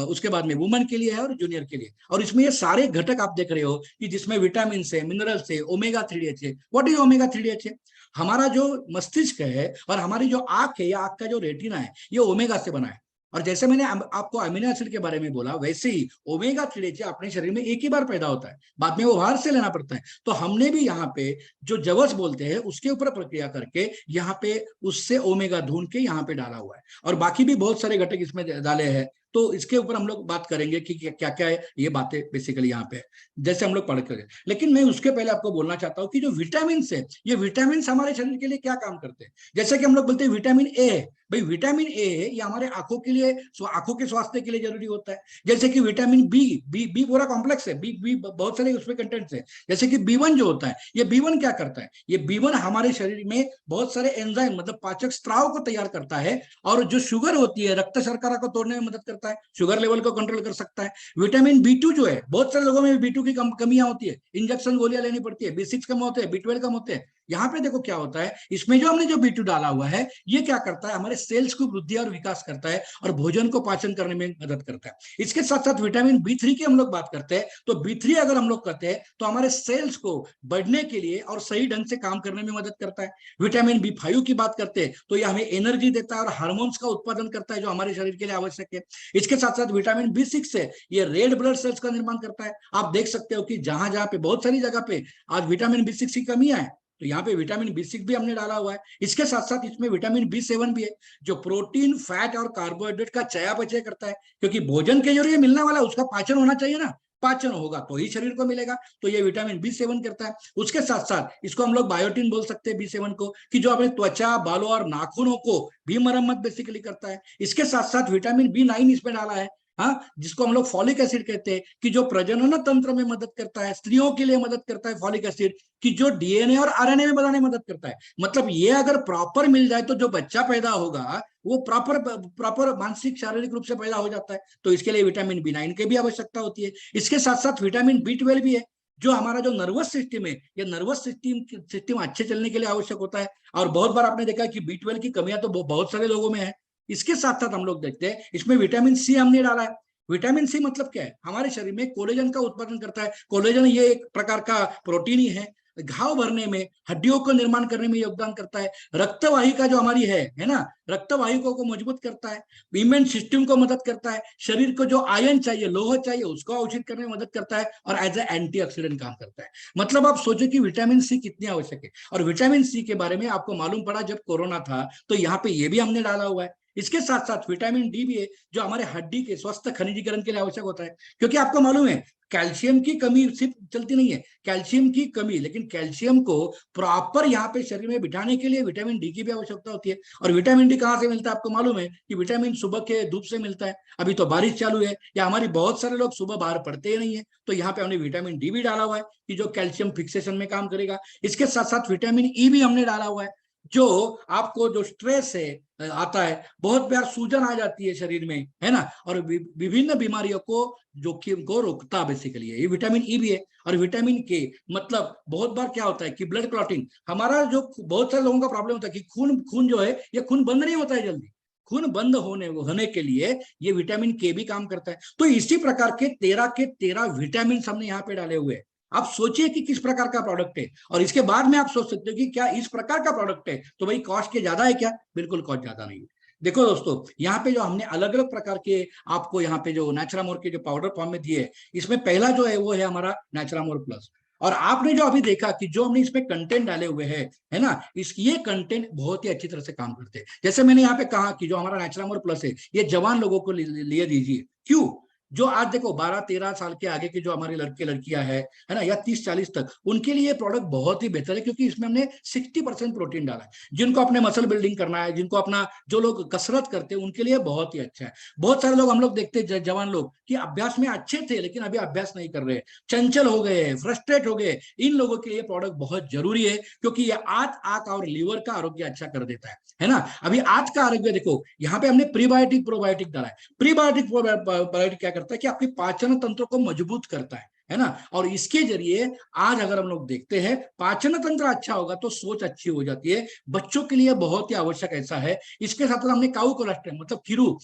उसके बाद में वुमेन के लिए है और जूनियर के लिए। और इसमें ये सारे घटक आप देख रहे हो कि जिसमें विटामिन से, मिनरल से, ओमेगा 3 है। व्हाट इज ओमेगा 3 है? हमारा जो मस्तिष्क है और हमारी जो आंख है या आंख का जो रेटिना है, ये ओमेगा से बना है। और जैसे मैंने आपको अमीनो एसिड के बारे में बोला, वैसे ही ओमेगा 3 अपने शरीर में एक ही बार पैदा होता है, बाद में वो बाहर से लेना पड़ता है। तो हमने भी यहाँ पे जो जवस बोलते हैं उसके ऊपर प्रक्रिया करके यहाँ पे उससे ओमेगा ढूंढ के यहाँ पे डाला हुआ है। और बाकी भी बहुत सारे घटक इसमें डाले हैं, तो इसके ऊपर हम लोग बात करेंगे कि क्या क्या है ये बातें बेसिकली यहाँ पे, जैसे हम लोग पढ़ करें। लेकिन मैं उसके पहले आपको बोलना चाहता हूँ कि जो विटामिन है, ये विटामिन हमारे शरीर के लिए क्या काम करते हैं। जैसे कि हम लोग बोलते हैं विटामिन ए है, भाई विटामिन ए है ये हमारे आंखों के लिए, आंखों के स्वास्थ्य के लिए जरूरी होता है। जैसे कि विटामिन बी, बी पूरा कॉम्प्लेक्स है, बी बहुत सारे उसमें कंटेंट्स है। जैसे कि B1 जो होता है, ये B1 क्या करता है, ये B1 हमारे शरीर में बहुत सारे एंजाइम मतलब पाचक स्त्राव को तैयार करता है। और जो शुगर होती है, रक्त शर्करा को तोड़ने में मदद करता है, शुगर लेवल को कंट्रोल कर सकता है। विटामिन B2 जो है, बहुत सारे लोगों में B2 की कमियां होती है, इंजेक्शन गोलियां लेनी पड़ती है, B6 कम होते हैं, B12 कम होते हैं। यहाँ पे देखो क्या होता है, इसमें जो हमने जो B2 डाला हुआ है, ये क्या करता है, हमारे सेल्स को वृद्धि और विकास करता है और भोजन को पाचन करने में मदद करता है। इसके साथ साथ विटामिन B3 की हम लोग बात करते हैं, तो B3 अगर हम लोग करते हैं तो हमारे सेल्स को बढ़ने के लिए और सही ढंग से काम करने में मदद करता है। विटामिन B5 की बात करते हैं तो ये हमें एनर्जी देता है और हार्मोन्स का उत्पादन करता है, जो हमारे शरीर के लिए आवश्यक है। इसके साथ साथ विटामिन B6 है, ये रेड ब्लड सेल्स का निर्माण करता है। आप देख सकते हो कि जहां जहां पे बहुत सारी जगह पे आज विटामिन B6 की कमियां है, तो यहाँ पे विटामिन B6 भी हमने डाला हुआ है। इसके साथ साथ इसमें विटामिन B7 भी है, जो प्रोटीन, फैट और कार्बोहाइड्रेट का चयापचय करता है। क्योंकि भोजन के जरिए मिलने वाला उसका पाचन होना चाहिए ना, पाचन होगा तो ही शरीर को मिलेगा, तो ये विटामिन B7 करता है। उसके साथ साथ इसको हम लोग बायोटिन बोल सकते हैं B7 को, कि जो अपने त्वचा, बालों और नाखूनों को भी मरम्मत बेसिकली करता है। इसके साथ साथ विटामिन B9 इसमें डाला है, हाँ, जिसको हम लोग फॉलिक एसिड कहते हैं, कि जो प्रजनन तंत्र में मदद करता है, स्त्रियों के लिए मदद करता है फॉलिक एसिड, कि जो डीएनए और आरएनए में बनाने में मदद करता है। मतलब ये अगर प्रॉपर मिल जाए तो जो बच्चा पैदा होगा वो प्रॉपर मानसिक शारीरिक रूप से पैदा हो जाता है। तो इसके लिए विटामिन B9 की भी आवश्यकता होती है। इसके साथ साथ विटामिन B12 भी है, जो हमारा जो नर्वस सिस्टम है, ये नर्वस सिस्टम अच्छे चलने के लिए आवश्यक होता है। और बहुत बार आपने देखा कि B12 की कमियां तो बहुत सारे लोगों में है। इसके साथ साथ हम लोग देखते हैं इसमें विटामिन सी हमने डाला है। विटामिन सी मतलब क्या है, हमारे शरीर में कोलेजन का उत्पादन करता है। कोलेजन ये एक प्रकार का प्रोटीन ही है, घाव भरने में, हड्डियों को निर्माण करने में योगदान करता है, रक्तवाहिका जो हमारी है ना, रक्तवाहिका को मजबूत करता है, इम्यून सिस्टम को मदद करता है, शरीर को जो आयन चाहिए, लोह चाहिए, उसको अवशोषित करने में मदद करता है, और एज ए एंटीऑक्सीडेंट काम करता है। मतलब आप सोचो कि विटामिन सी कितनी आवश्यक है। और विटामिन सी के बारे में आपको मालूम पड़ा जब कोरोना था, तो यहाँ पे ये भी हमने डाला हुआ है। इसके साथ साथ विटामिन डी भी है, जो हमारे हड्डी के स्वस्थ खनिजीकरण के लिए आवश्यक होता है। क्योंकि आपको मालूम है कैल्शियम की कमी सिर्फ चलती नहीं है, कैल्शियम की कमी, लेकिन कैल्शियम को प्रॉपर यहाँ पे शरीर में बिठाने के लिए विटामिन डी की भी आवश्यकता होती है। और विटामिन डी कहाँ से मिलता है आपको मालूम है कि विटामिन सुबह के धूप से मिलता है। अभी तो बारिश चालू है, या हमारी बहुत सारे लोग सुबह बाहर पढ़ते ही नहीं है, तो यहाँ पे हमने विटामिन डी भी डाला हुआ है कि जो कैल्शियम फिक्सेशन में काम करेगा। इसके साथ साथ विटामिन ई भी हमने डाला हुआ है, जो आपको जो स्ट्रेस है आता है, बहुत बार सूजन आ जाती है शरीर में, है ना, और विभिन्न बीमारियों को, जोखिम को रोकता बेसिकली है। ये विटामिन ई भी है। और विटामिन के मतलब बहुत बार क्या होता है कि ब्लड क्लॉटिंग, हमारा जो बहुत सारे लोगों का प्रॉब्लम होता है कि खून जो है ये खून बंद नहीं होता है जल्दी। खून बंद होने के लिए ये विटामिन के भी काम करता है। तो इसी प्रकार के 13 विटामिन हमने यहाँ पे डाले हुए हैं। आप सोचिए कि किस प्रकार का प्रोडक्ट है। और इसके बाद में आप सोच सकते हो कि क्या इस प्रकार का प्रोडक्ट है तो भाई कॉस्ट के ज्यादा है क्या? बिल्कुल कॉस्ट ज्यादा नहीं है। देखो दोस्तों, यहाँ पे जो हमने अलग अलग प्रकार के आपको यहाँ पे जो नेचुरामोर के जो पाउडर फॉर्म में दिए, इसमें पहला जो है वो है हमारा नेचुरामोर प्लस। और आपने जो अभी देखा कि जो हमने इसमें कंटेंट डाले हुए हैं, है ना, ये कंटेंट बहुत ही अच्छी तरह से काम करते हैं। जैसे मैंने यहाँ पे कहा कि जो हमारा नेचुरामोर प्लस है ये जवान लोगों को लिए दीजिए। क्यों? जो आज देखो 12-13 साल के आगे के जो हमारे लड़के लड़कियां है ना, या 30-40 तक, उनके लिए प्रोडक्ट बहुत ही बेहतर है, क्योंकि इसमें हमने 60% प्रोटीन डाला है। जिनको अपने मसल बिल्डिंग करना है, जिनको अपना, जो लोग कसरत करते हैं, उनके लिए बहुत ही अच्छा है। बहुत सारे लोग हम लोग देखते हैं जवान लोग कि अभ्यास में अच्छे थे लेकिन अभी अभ्यास नहीं कर रहे, चंचल हो गए, फ्रस्ट्रेट हो गए। इन लोगों के लिए प्रोडक्ट बहुत जरूरी है, क्योंकि ये आंत और लीवर का आरोग्य अच्छा कर देता है ना। अभी आज का आरोग्य देखो, यहाँ पे हमने प्रीबायोटिक प्रोबायोटिक डाला है। प्रीबायोटिक प्रोबायोटिक क्या करता है कि आपके पाचन तंत्र को मजबूत करता है ना। और इसके जरिए आज अगर हम लोग देखते हैं पाचन तंत्र अच्छा होगा तो सोच अच्छी हो जाती है। बच्चों के लिए बहुत ही आवश्यक ऐसा है। इसके साथ हमने काऊ कोलेस्ट्रॉल मतलब खीरू,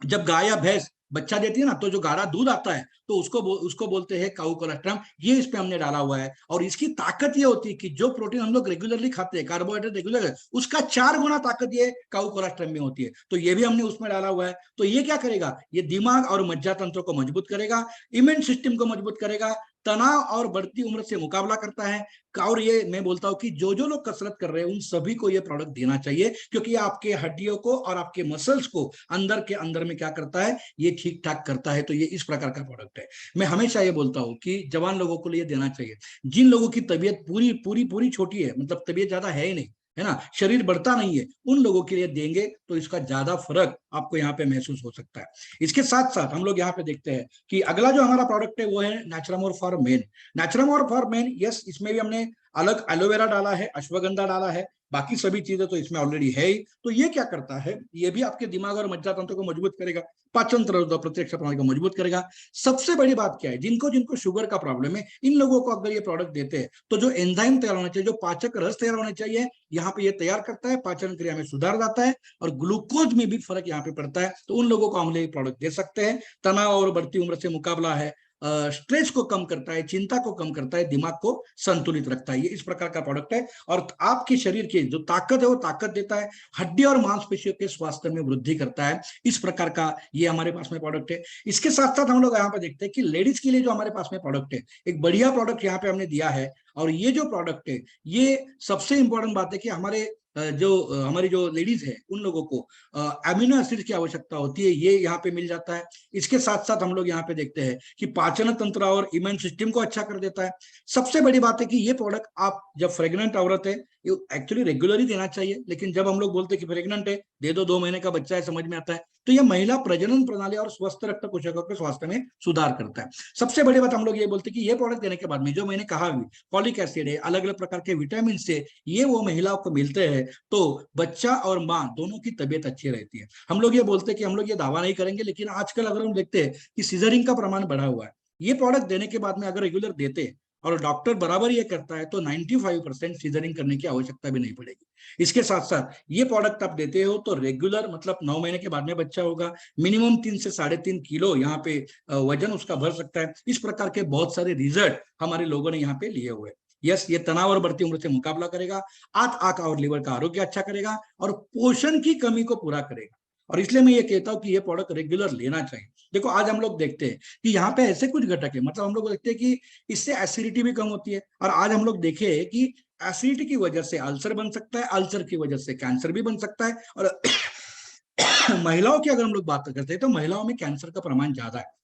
जब गाय या भैंस बच्चा देती है ना, तो जो गाढ़ा दूध आता है तो उसको बोलते हैं काऊ कोलेस्ट्रम। ये इस पे हमने डाला हुआ है। और इसकी ताकत ये होती है कि जो प्रोटीन हम लोग रेगुलरली खाते हैं, कार्बोहाइड्रेट रेगुलर है, उसका 4 गुना ताकत ये काऊ कोलेस्ट्रम में होती है। तो ये भी हमने उसमें डाला हुआ है। तो ये क्या करेगा? ये दिमाग और मज्जा तंत्र को मजबूत करेगा, इम्यून सिस्टम को मजबूत करेगा, तनाव और बढ़ती उम्र से मुकाबला करता है। और ये मैं बोलता हूं कि जो जो लोग कसरत कर रहे हैं उन सभी को ये प्रोडक्ट देना चाहिए, क्योंकि ये आपके हड्डियों को और आपके मसल्स को अंदर के अंदर में क्या करता है, ये ठीक ठाक करता है। तो ये इस प्रकार का प्रोडक्ट है। मैं हमेशा ये बोलता हूं कि जवान लोगों को लिए देना चाहिए। जिन लोगों की तबीयत पूरी पूरी पूरी छोटी है, मतलब तबीयत ज्यादा है ही नहीं, है ना, शरीर बढ़ता नहीं है, उन लोगों के लिए देंगे तो इसका ज्यादा फर्क आपको यहाँ पे महसूस हो सकता है। इसके साथ साथ हम लोग यहाँ पे देखते हैं कि अगला जो हमारा प्रोडक्ट है वो है नेचुरामोर for main. नेचुरामोर for main, yes, इसमें भी हमने अलग एलोवेरा डाला है, अश्वगंधा डाला है, बाकी सभी चीजें तो इसमें ऑलरेडी है ही। तो ये क्या करता है, ये भी आपके दिमाग और मज्जा तंत्र को मजबूत करेगा, पाचन तंत्र प्रतिरक्षा प्रणाली को मजबूत करेगा। सबसे बड़ी बात क्या है, जिनको जिनको शुगर का प्रॉब्लम है, इन लोगों को अगर ये प्रोडक्ट देते हैं तो जो एंजाइम तैयार होना चाहिए, जो पाचक रस तैयार होने चाहिए, यहाँ पे ये तैयार करता है, पाचन क्रिया में सुधार जाता है, और ग्लूकोज में भी फर्क यहाँ पे पड़ता है। तो उन लोगों को हम ये प्रोडक्ट दे सकते हैं। तनाव और बढ़ती उम्र से मुकाबला है, स्ट्रेस को कम करता है, चिंता को कम करता है, दिमाग को संतुलित रखता है। ये इस प्रकार का प्रोडक्ट है। और आपके शरीर की जो ताकत है वो ताकत देता है, हड्डी और मांसपेशियों के स्वास्थ्य में वृद्धि करता है। इस प्रकार का ये हमारे पास में प्रोडक्ट है। इसके साथ साथ हम लोग यहाँ पे देखते हैं कि लेडीज के लिए जो हमारे पास में प्रोडक्ट है, एक बढ़िया प्रोडक्ट यहाँ पे हमने दिया है। और ये जो प्रोडक्ट है, ये सबसे इंपॉर्टेंट बात है कि हमारी जो लेडीज है उन लोगों को अमीनो एसिड की आवश्यकता होती है, ये यहाँ पे मिल जाता है। इसके साथ साथ हम लोग यहाँ पे देखते हैं कि पाचन तंत्र और इम्यून सिस्टम को अच्छा कर देता है। सबसे बड़ी बात है कि ये प्रोडक्ट आप जब प्रेग्नेंट औरत है, ये एक्चुअली रेगुलरली देना चाहिए, लेकिन जब हम लोग बोलते हैं कि प्रेग्नेंट है, दे दो, 2 महीने का बच्चा है, समझ में आता है, तो ये महिला प्रजनन प्रणाली और स्वस्थ रक्त कोशिकाओं के स्वास्थ्य में सुधार करता है। सबसे बड़ी बात हम लोग ये बोलते हैं कि ये प्रोडक्ट देने के बाद में, जो मैंने कहा भी, फॉलिक एसिड है, अलग अलग प्रकार के विटामिन से ये वो महिलाओं को मिलते हैं, तो बच्चा और माँ दोनों की तबीयत अच्छी रहती है। हम लोग ये बोलते हैं कि हम लोग ये दावा नहीं करेंगे, लेकिन आजकल अगर हम देखते हैं कि सीजरिंग का प्रमाण बढ़ा हुआ है, ये प्रोडक्ट देने के बाद में अगर रेगुलर देते हैं और डॉक्टर बराबर ये करता है, तो 95% सीजरिंग करने की आवश्यकता भी नहीं पड़ेगी। इसके साथ साथ ये प्रोडक्ट आप देते हो तो रेगुलर, मतलब 9 महीने के बाद में बच्चा होगा, मिनिमम 3 से 3.5 किलो यहाँ पे वजन उसका बढ़ सकता है। इस प्रकार के बहुत सारे रिजल्ट हमारे लोगों ने यहाँ पे लिए हुए। यस, ये तनाव और बढ़ती उम्र से मुकाबला करेगा, आंख और लीवर का आरोग्य अच्छा करेगा और पोषण की कमी को पूरा करेगा। और इसलिए मैं ये कहता हूं कि ये प्रोडक्ट रेगुलर लेना चाहिए। देखो आज हम लोग देखते हैं कि यहाँ पे ऐसे कुछ घटक है, मतलब हम लोग देखते हैं कि इससे एसिडिटी भी कम होती है, और आज हम लोग देखे कि एसिडिटी की वजह से अल्सर बन सकता है, अल्सर की वजह से कैंसर भी बन सकता है। और महिलाओं की अगर हम लोग बात करते हैं तो महिलाओं में कैंसर का प्रमाण ज्यादा है।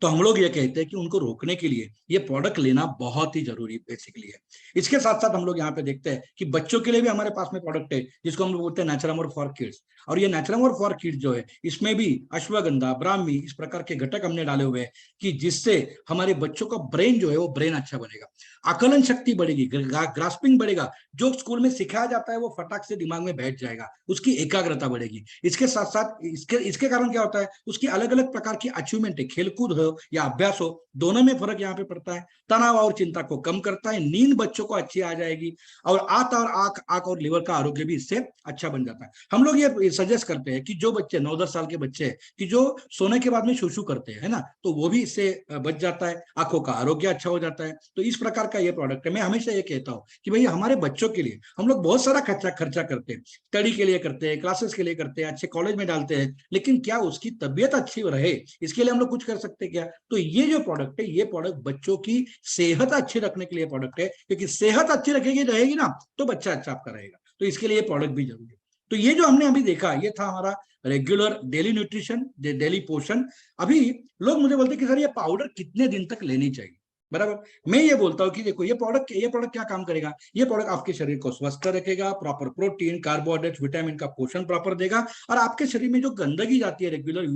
तो हम लोग ये कहते हैं कि उनको रोकने के लिए ये प्रोडक्ट लेना बहुत ही जरूरी बेसिकली है। इसके साथ साथ हम लोग यहाँ पे देखते हैं कि बच्चों के लिए भी हमारे पास में प्रोडक्ट है जिसको हम लोग बोलते हैं नेचुरमोर फॉर किड्स। और ये नेचुरमोर फॉर किड्स जो है, इसमें भी अश्वगंधा, ब्राह्मी, इस प्रकार के घटक हमने डाले हुए हैं कि जिससे हमारे बच्चों का ब्रेन जो है वो ब्रेन अच्छा बनेगा, आकलन शक्ति बढ़ेगी, ग्रास्पिंग बढ़ेगा, जो स्कूल में सिखाया जाता है वो फटाक से दिमाग में बैठ जाएगा, उसकी एकाग्रता बढ़ेगी। इसके साथ साथ इसके कारण क्या होता है, उसकी अलग अलग प्रकार की अचीवमेंट है, खेलकूद हो या अभ्यास हो, दोनों में फर्क यहाँ पे पड़ता है। तनाव और चिंता को कम करता है, नींद बच्चों को अच्छी आ जाएगी, और आंख और लीवर का आरोग्य भी इससे अच्छा बन जाता है। हम लोग ये सजेस्ट करते हैं कि जो बच्चे 9-10 साल के बच्चे कि जो सोने के बाद में शूशू करते हैं, है ना, तो वो भी इससे बच जाता है, आंखों का आरोग्य अच्छा हो जाता है। तो इस प्रकार का ये प्रोडक्ट है। मैं हमेशा ये कहता हूँ कि भाई हमारे बच्चों के लिए हम लोग बहुत सारा खर्चा करते हैं, स्टडी के लिए करते हैं, क्लासेस के लिए करते हैं, अच्छे कॉलेज में डालते हैं, लेकिन क्या उसकी तबीयत अच्छी रहे इसके लिए हम लोग कुछ कर सकते हैं क्या? तो ये जो प्रोडक्ट है, ये प्रोडक्ट बच्चों की सेहत अच्छी रखने के लिए प्रोडक्ट है, क्योंकि सेहत अच्छी रखेगी रहेगी ना तो बच्चा अच्छा आपका रहेगा। तो इसके लिए प्रोडक्ट भी जरूरी है। तो ये जो हमने अभी देखा, ये था हमारा रेगुलर डेली न्यूट्रिशन, डेली पोषण। अभी लोग मुझे बोलते हैं कि सर ये पाउडर कितने दिन तक लेनी चाहिए, बराबर। मैं ये बोलता हूँ कि देखो ये प्रोडक्ट क्या काम करेगा, ये प्रोडक्ट आपके शरीर को स्वस्थ रखेगा, प्रॉपर प्रोटीन, कार्बोहाइड्रेट, विटामिन का पोषण प्रॉपर देगा, और आपके शरीर में जो गंदगी जाती है, रेगुलर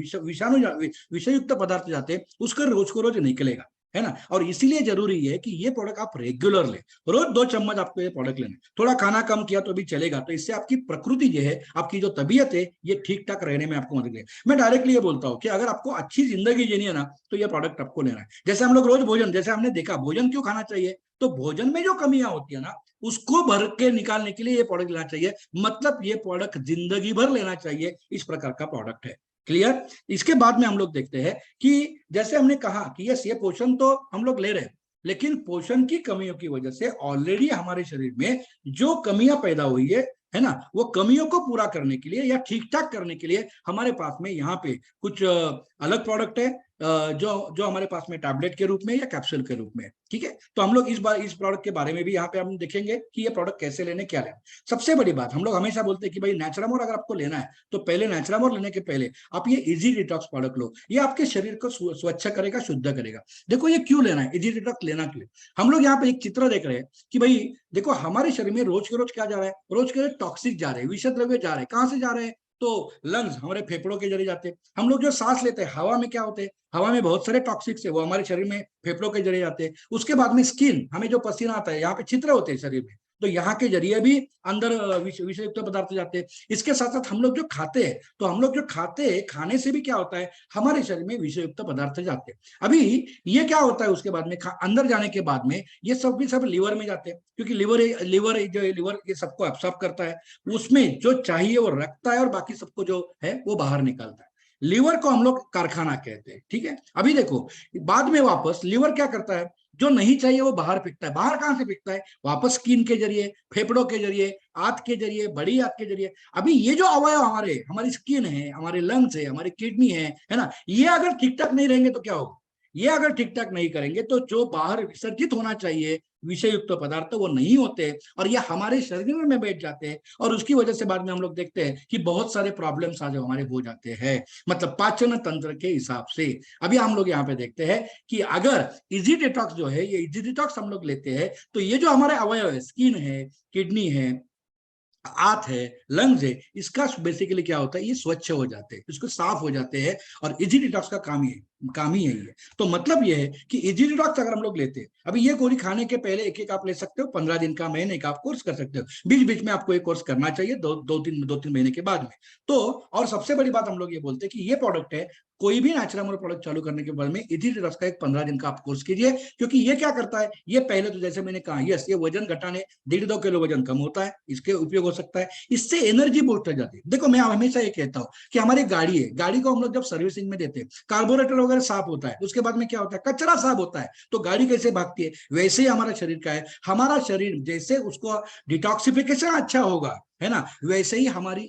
विषयुक्त पदार्थ जाते हैं, उसका रोज को रोज निकलेगा, है ना। और इसीलिए जरूरी है कि ये प्रोडक्ट आप रेगुलर ले, रोज 2 चम्मच आपको ये प्रोडक्ट लेना। थोड़ा खाना कम किया तो भी चलेगा, तो इससे आपकी प्रकृति जो है, आपकी जो तबीयत है, ये ठीक ठाक रहने में आपको मदद करेगी। मैं डायरेक्टली ये बोलता हूँ कि अगर आपको अच्छी जिंदगी जीनी है ना, तो ये प्रोडक्ट आपको लेना है। जैसे हम लोग रोज भोजन, जैसे हमने देखा भोजन क्यों खाना चाहिए, तो भोजन में जो कमियां होती है ना, उसको भर के निकालने के लिए ये प्रोडक्ट लेना चाहिए। मतलब ये प्रोडक्ट जिंदगी भर लेना चाहिए, इस प्रकार का प्रोडक्ट है। क्लियर? इसके बाद में हम लोग देखते हैं कि जैसे हमने कहा कि यस, ये पोषण तो हम लोग ले रहे हैं, लेकिन पोषण की कमियों की वजह से ऑलरेडी हमारे शरीर में जो कमियां पैदा हुई है ना, वो कमियों को पूरा करने के लिए या ठीक ठाक करने के लिए हमारे पास में यहाँ पे कुछ अलग प्रोडक्ट है, जो जो हमारे पास में टैबलेट के रूप में या कैप्सूल के रूप में। ठीक है, तो हम लोग इस प्रोडक्ट के बारे में भी यहाँ पे हम देखेंगे कि ये प्रोडक्ट कैसे लेने, क्या लेना। सबसे बड़ी बात, हम लोग हमेशा बोलते हैं कि भाई नेचुरामोर अगर आपको लेना है तो पहले नेचुरामोर लेने के पहले आप ये इजी डिटॉक्स प्रोडक्ट लो। ये आपके शरीर को स्वच्छ करेगा, शुद्ध करेगा। देखो ये क्यों लेना है, इजी डिटॉक्स लेना क्यों? हम लोग यहाँ पे एक चित्र देख रहे हैं कि भाई देखो हमारे शरीर में रोज के रोज क्या जा रहा है, रोज के रोज टॉक्सिक जा रहे हैं, विषय द्रव्य जा रहे हैं। कहाँ से जा रहे हैं? तो लंग्स, हमारे फेफड़ों के जरिए जाते हैं। हम लोग जो सांस लेते हैं हवा में क्या होते हैं, हवा में बहुत सारे टॉक्सिक्स है, वो हमारे शरीर में फेफड़ों के जरिए जाते हैं। उसके बाद में स्किन, हमें जो पसीना आता है, यहाँ पे छिद्र होते हैं शरीर में, तो यहाँ के जरिए भी अंदर विषयुक्त पदार्थ जाते हैं। इसके साथ साथ हम लोग जो खाते हैं, तो हम लोग जो खाते हैं, खाने से भी क्या होता है, हमारे शरीर में विषयुक्त पदार्थ जाते हैं। अभी ये क्या होता है, उसके बाद में अंदर जाने के बाद में ये सब भी सब लिवर में जाते हैं, क्योंकि लिवर ये सबको एब्सॉर्ब करता है, उसमें जो चाहिए वो रखता है और बाकी सबको जो है वो बाहर निकालता है। लीवर को हम लोग कारखाना कहते हैं। ठीक है, अभी देखो बाद में वापस लीवर क्या करता है, जो नहीं चाहिए वो बाहर फेंकता है। बाहर कहां से फेंकता है? वापस स्किन के जरिए, फेफड़ों के जरिए, आंत के जरिए, बड़ी आंत के जरिए। अभी ये जो अवयव हमारी स्किन है, हमारे लंग्स है, हमारी किडनी है ना, ये अगर ठीक ठाक नहीं रहेंगे तो क्या होगा? ये अगर ठीक ठाक नहीं करेंगे तो जो बाहर विसर्जित होना चाहिए विषय युक्त पदार्थ वो नहीं होते, और ये हमारे शरीर में बैठ जाते हैं, और उसकी वजह से बाद में हम लोग देखते हैं कि बहुत सारे प्रॉब्लम्स आज हमारे हो जाते हैं, मतलब पाचन तंत्र के हिसाब से। अभी हम लोग यहाँ पे देखते हैं कि अगर इजी डिटॉक्स जो है, ये इजी डिटॉक्स हम लोग लेते हैं, तो ये जो हमारे अवयव है, स्किन है, किडनी है, आंत है, लंग्स है, इसका बेसिकली क्या होता है, ये स्वच्छ हो जाते हैं, इसको साफ हो जाते हैं। और इजी डिटॉक्स का काम ही यही है। तो मतलब ये है कि इजी डिटॉक्स अगर हम लोग लेते हैं, अभी ये गोली खाने के पहले एक एक आप ले सकते हो, 15 दिन का, महीने का आप कोर्स कर सकते हो। बीच बीच में आपको एक कोर्स करना चाहिए, दो तीन महीने के बाद में। तो और सबसे बड़ी बात हम लोग ये बोलते हैं कि ये प्रोडक्ट है, कोई भी नेचुरल प्रोडक्ट चालू करने के बाद में इजी डिटॉक्स का एक 15 दिन का आप कोर्स कीजिए, क्योंकि ये क्या करता है, ये पहले तो जैसे मैंने कहा, यस, ये वजन घटाने, 1.5-2 किलो वजन कम होता है, इसके उपयोग हो सकता है। इससे एनर्जी बूस्ट हो जाती है। देखो मैं हमेशा ये कहता हूँ कि हमारी गाड़ी है, गाड़ी को हम लोग जब सर्विसिंग में देते हैं, कार्बोरेटर वगैरह साफ होता है, उसके बाद में क्या होता है, कचरा साफ होता है, तो गाड़ी कैसे भागती है, वैसे ही हमारा शरीर का है। हमारा शरीर जैसे उसको डिटॉक्सिफिकेशन अच्छा होगा, है ना, वैसे ही हमारी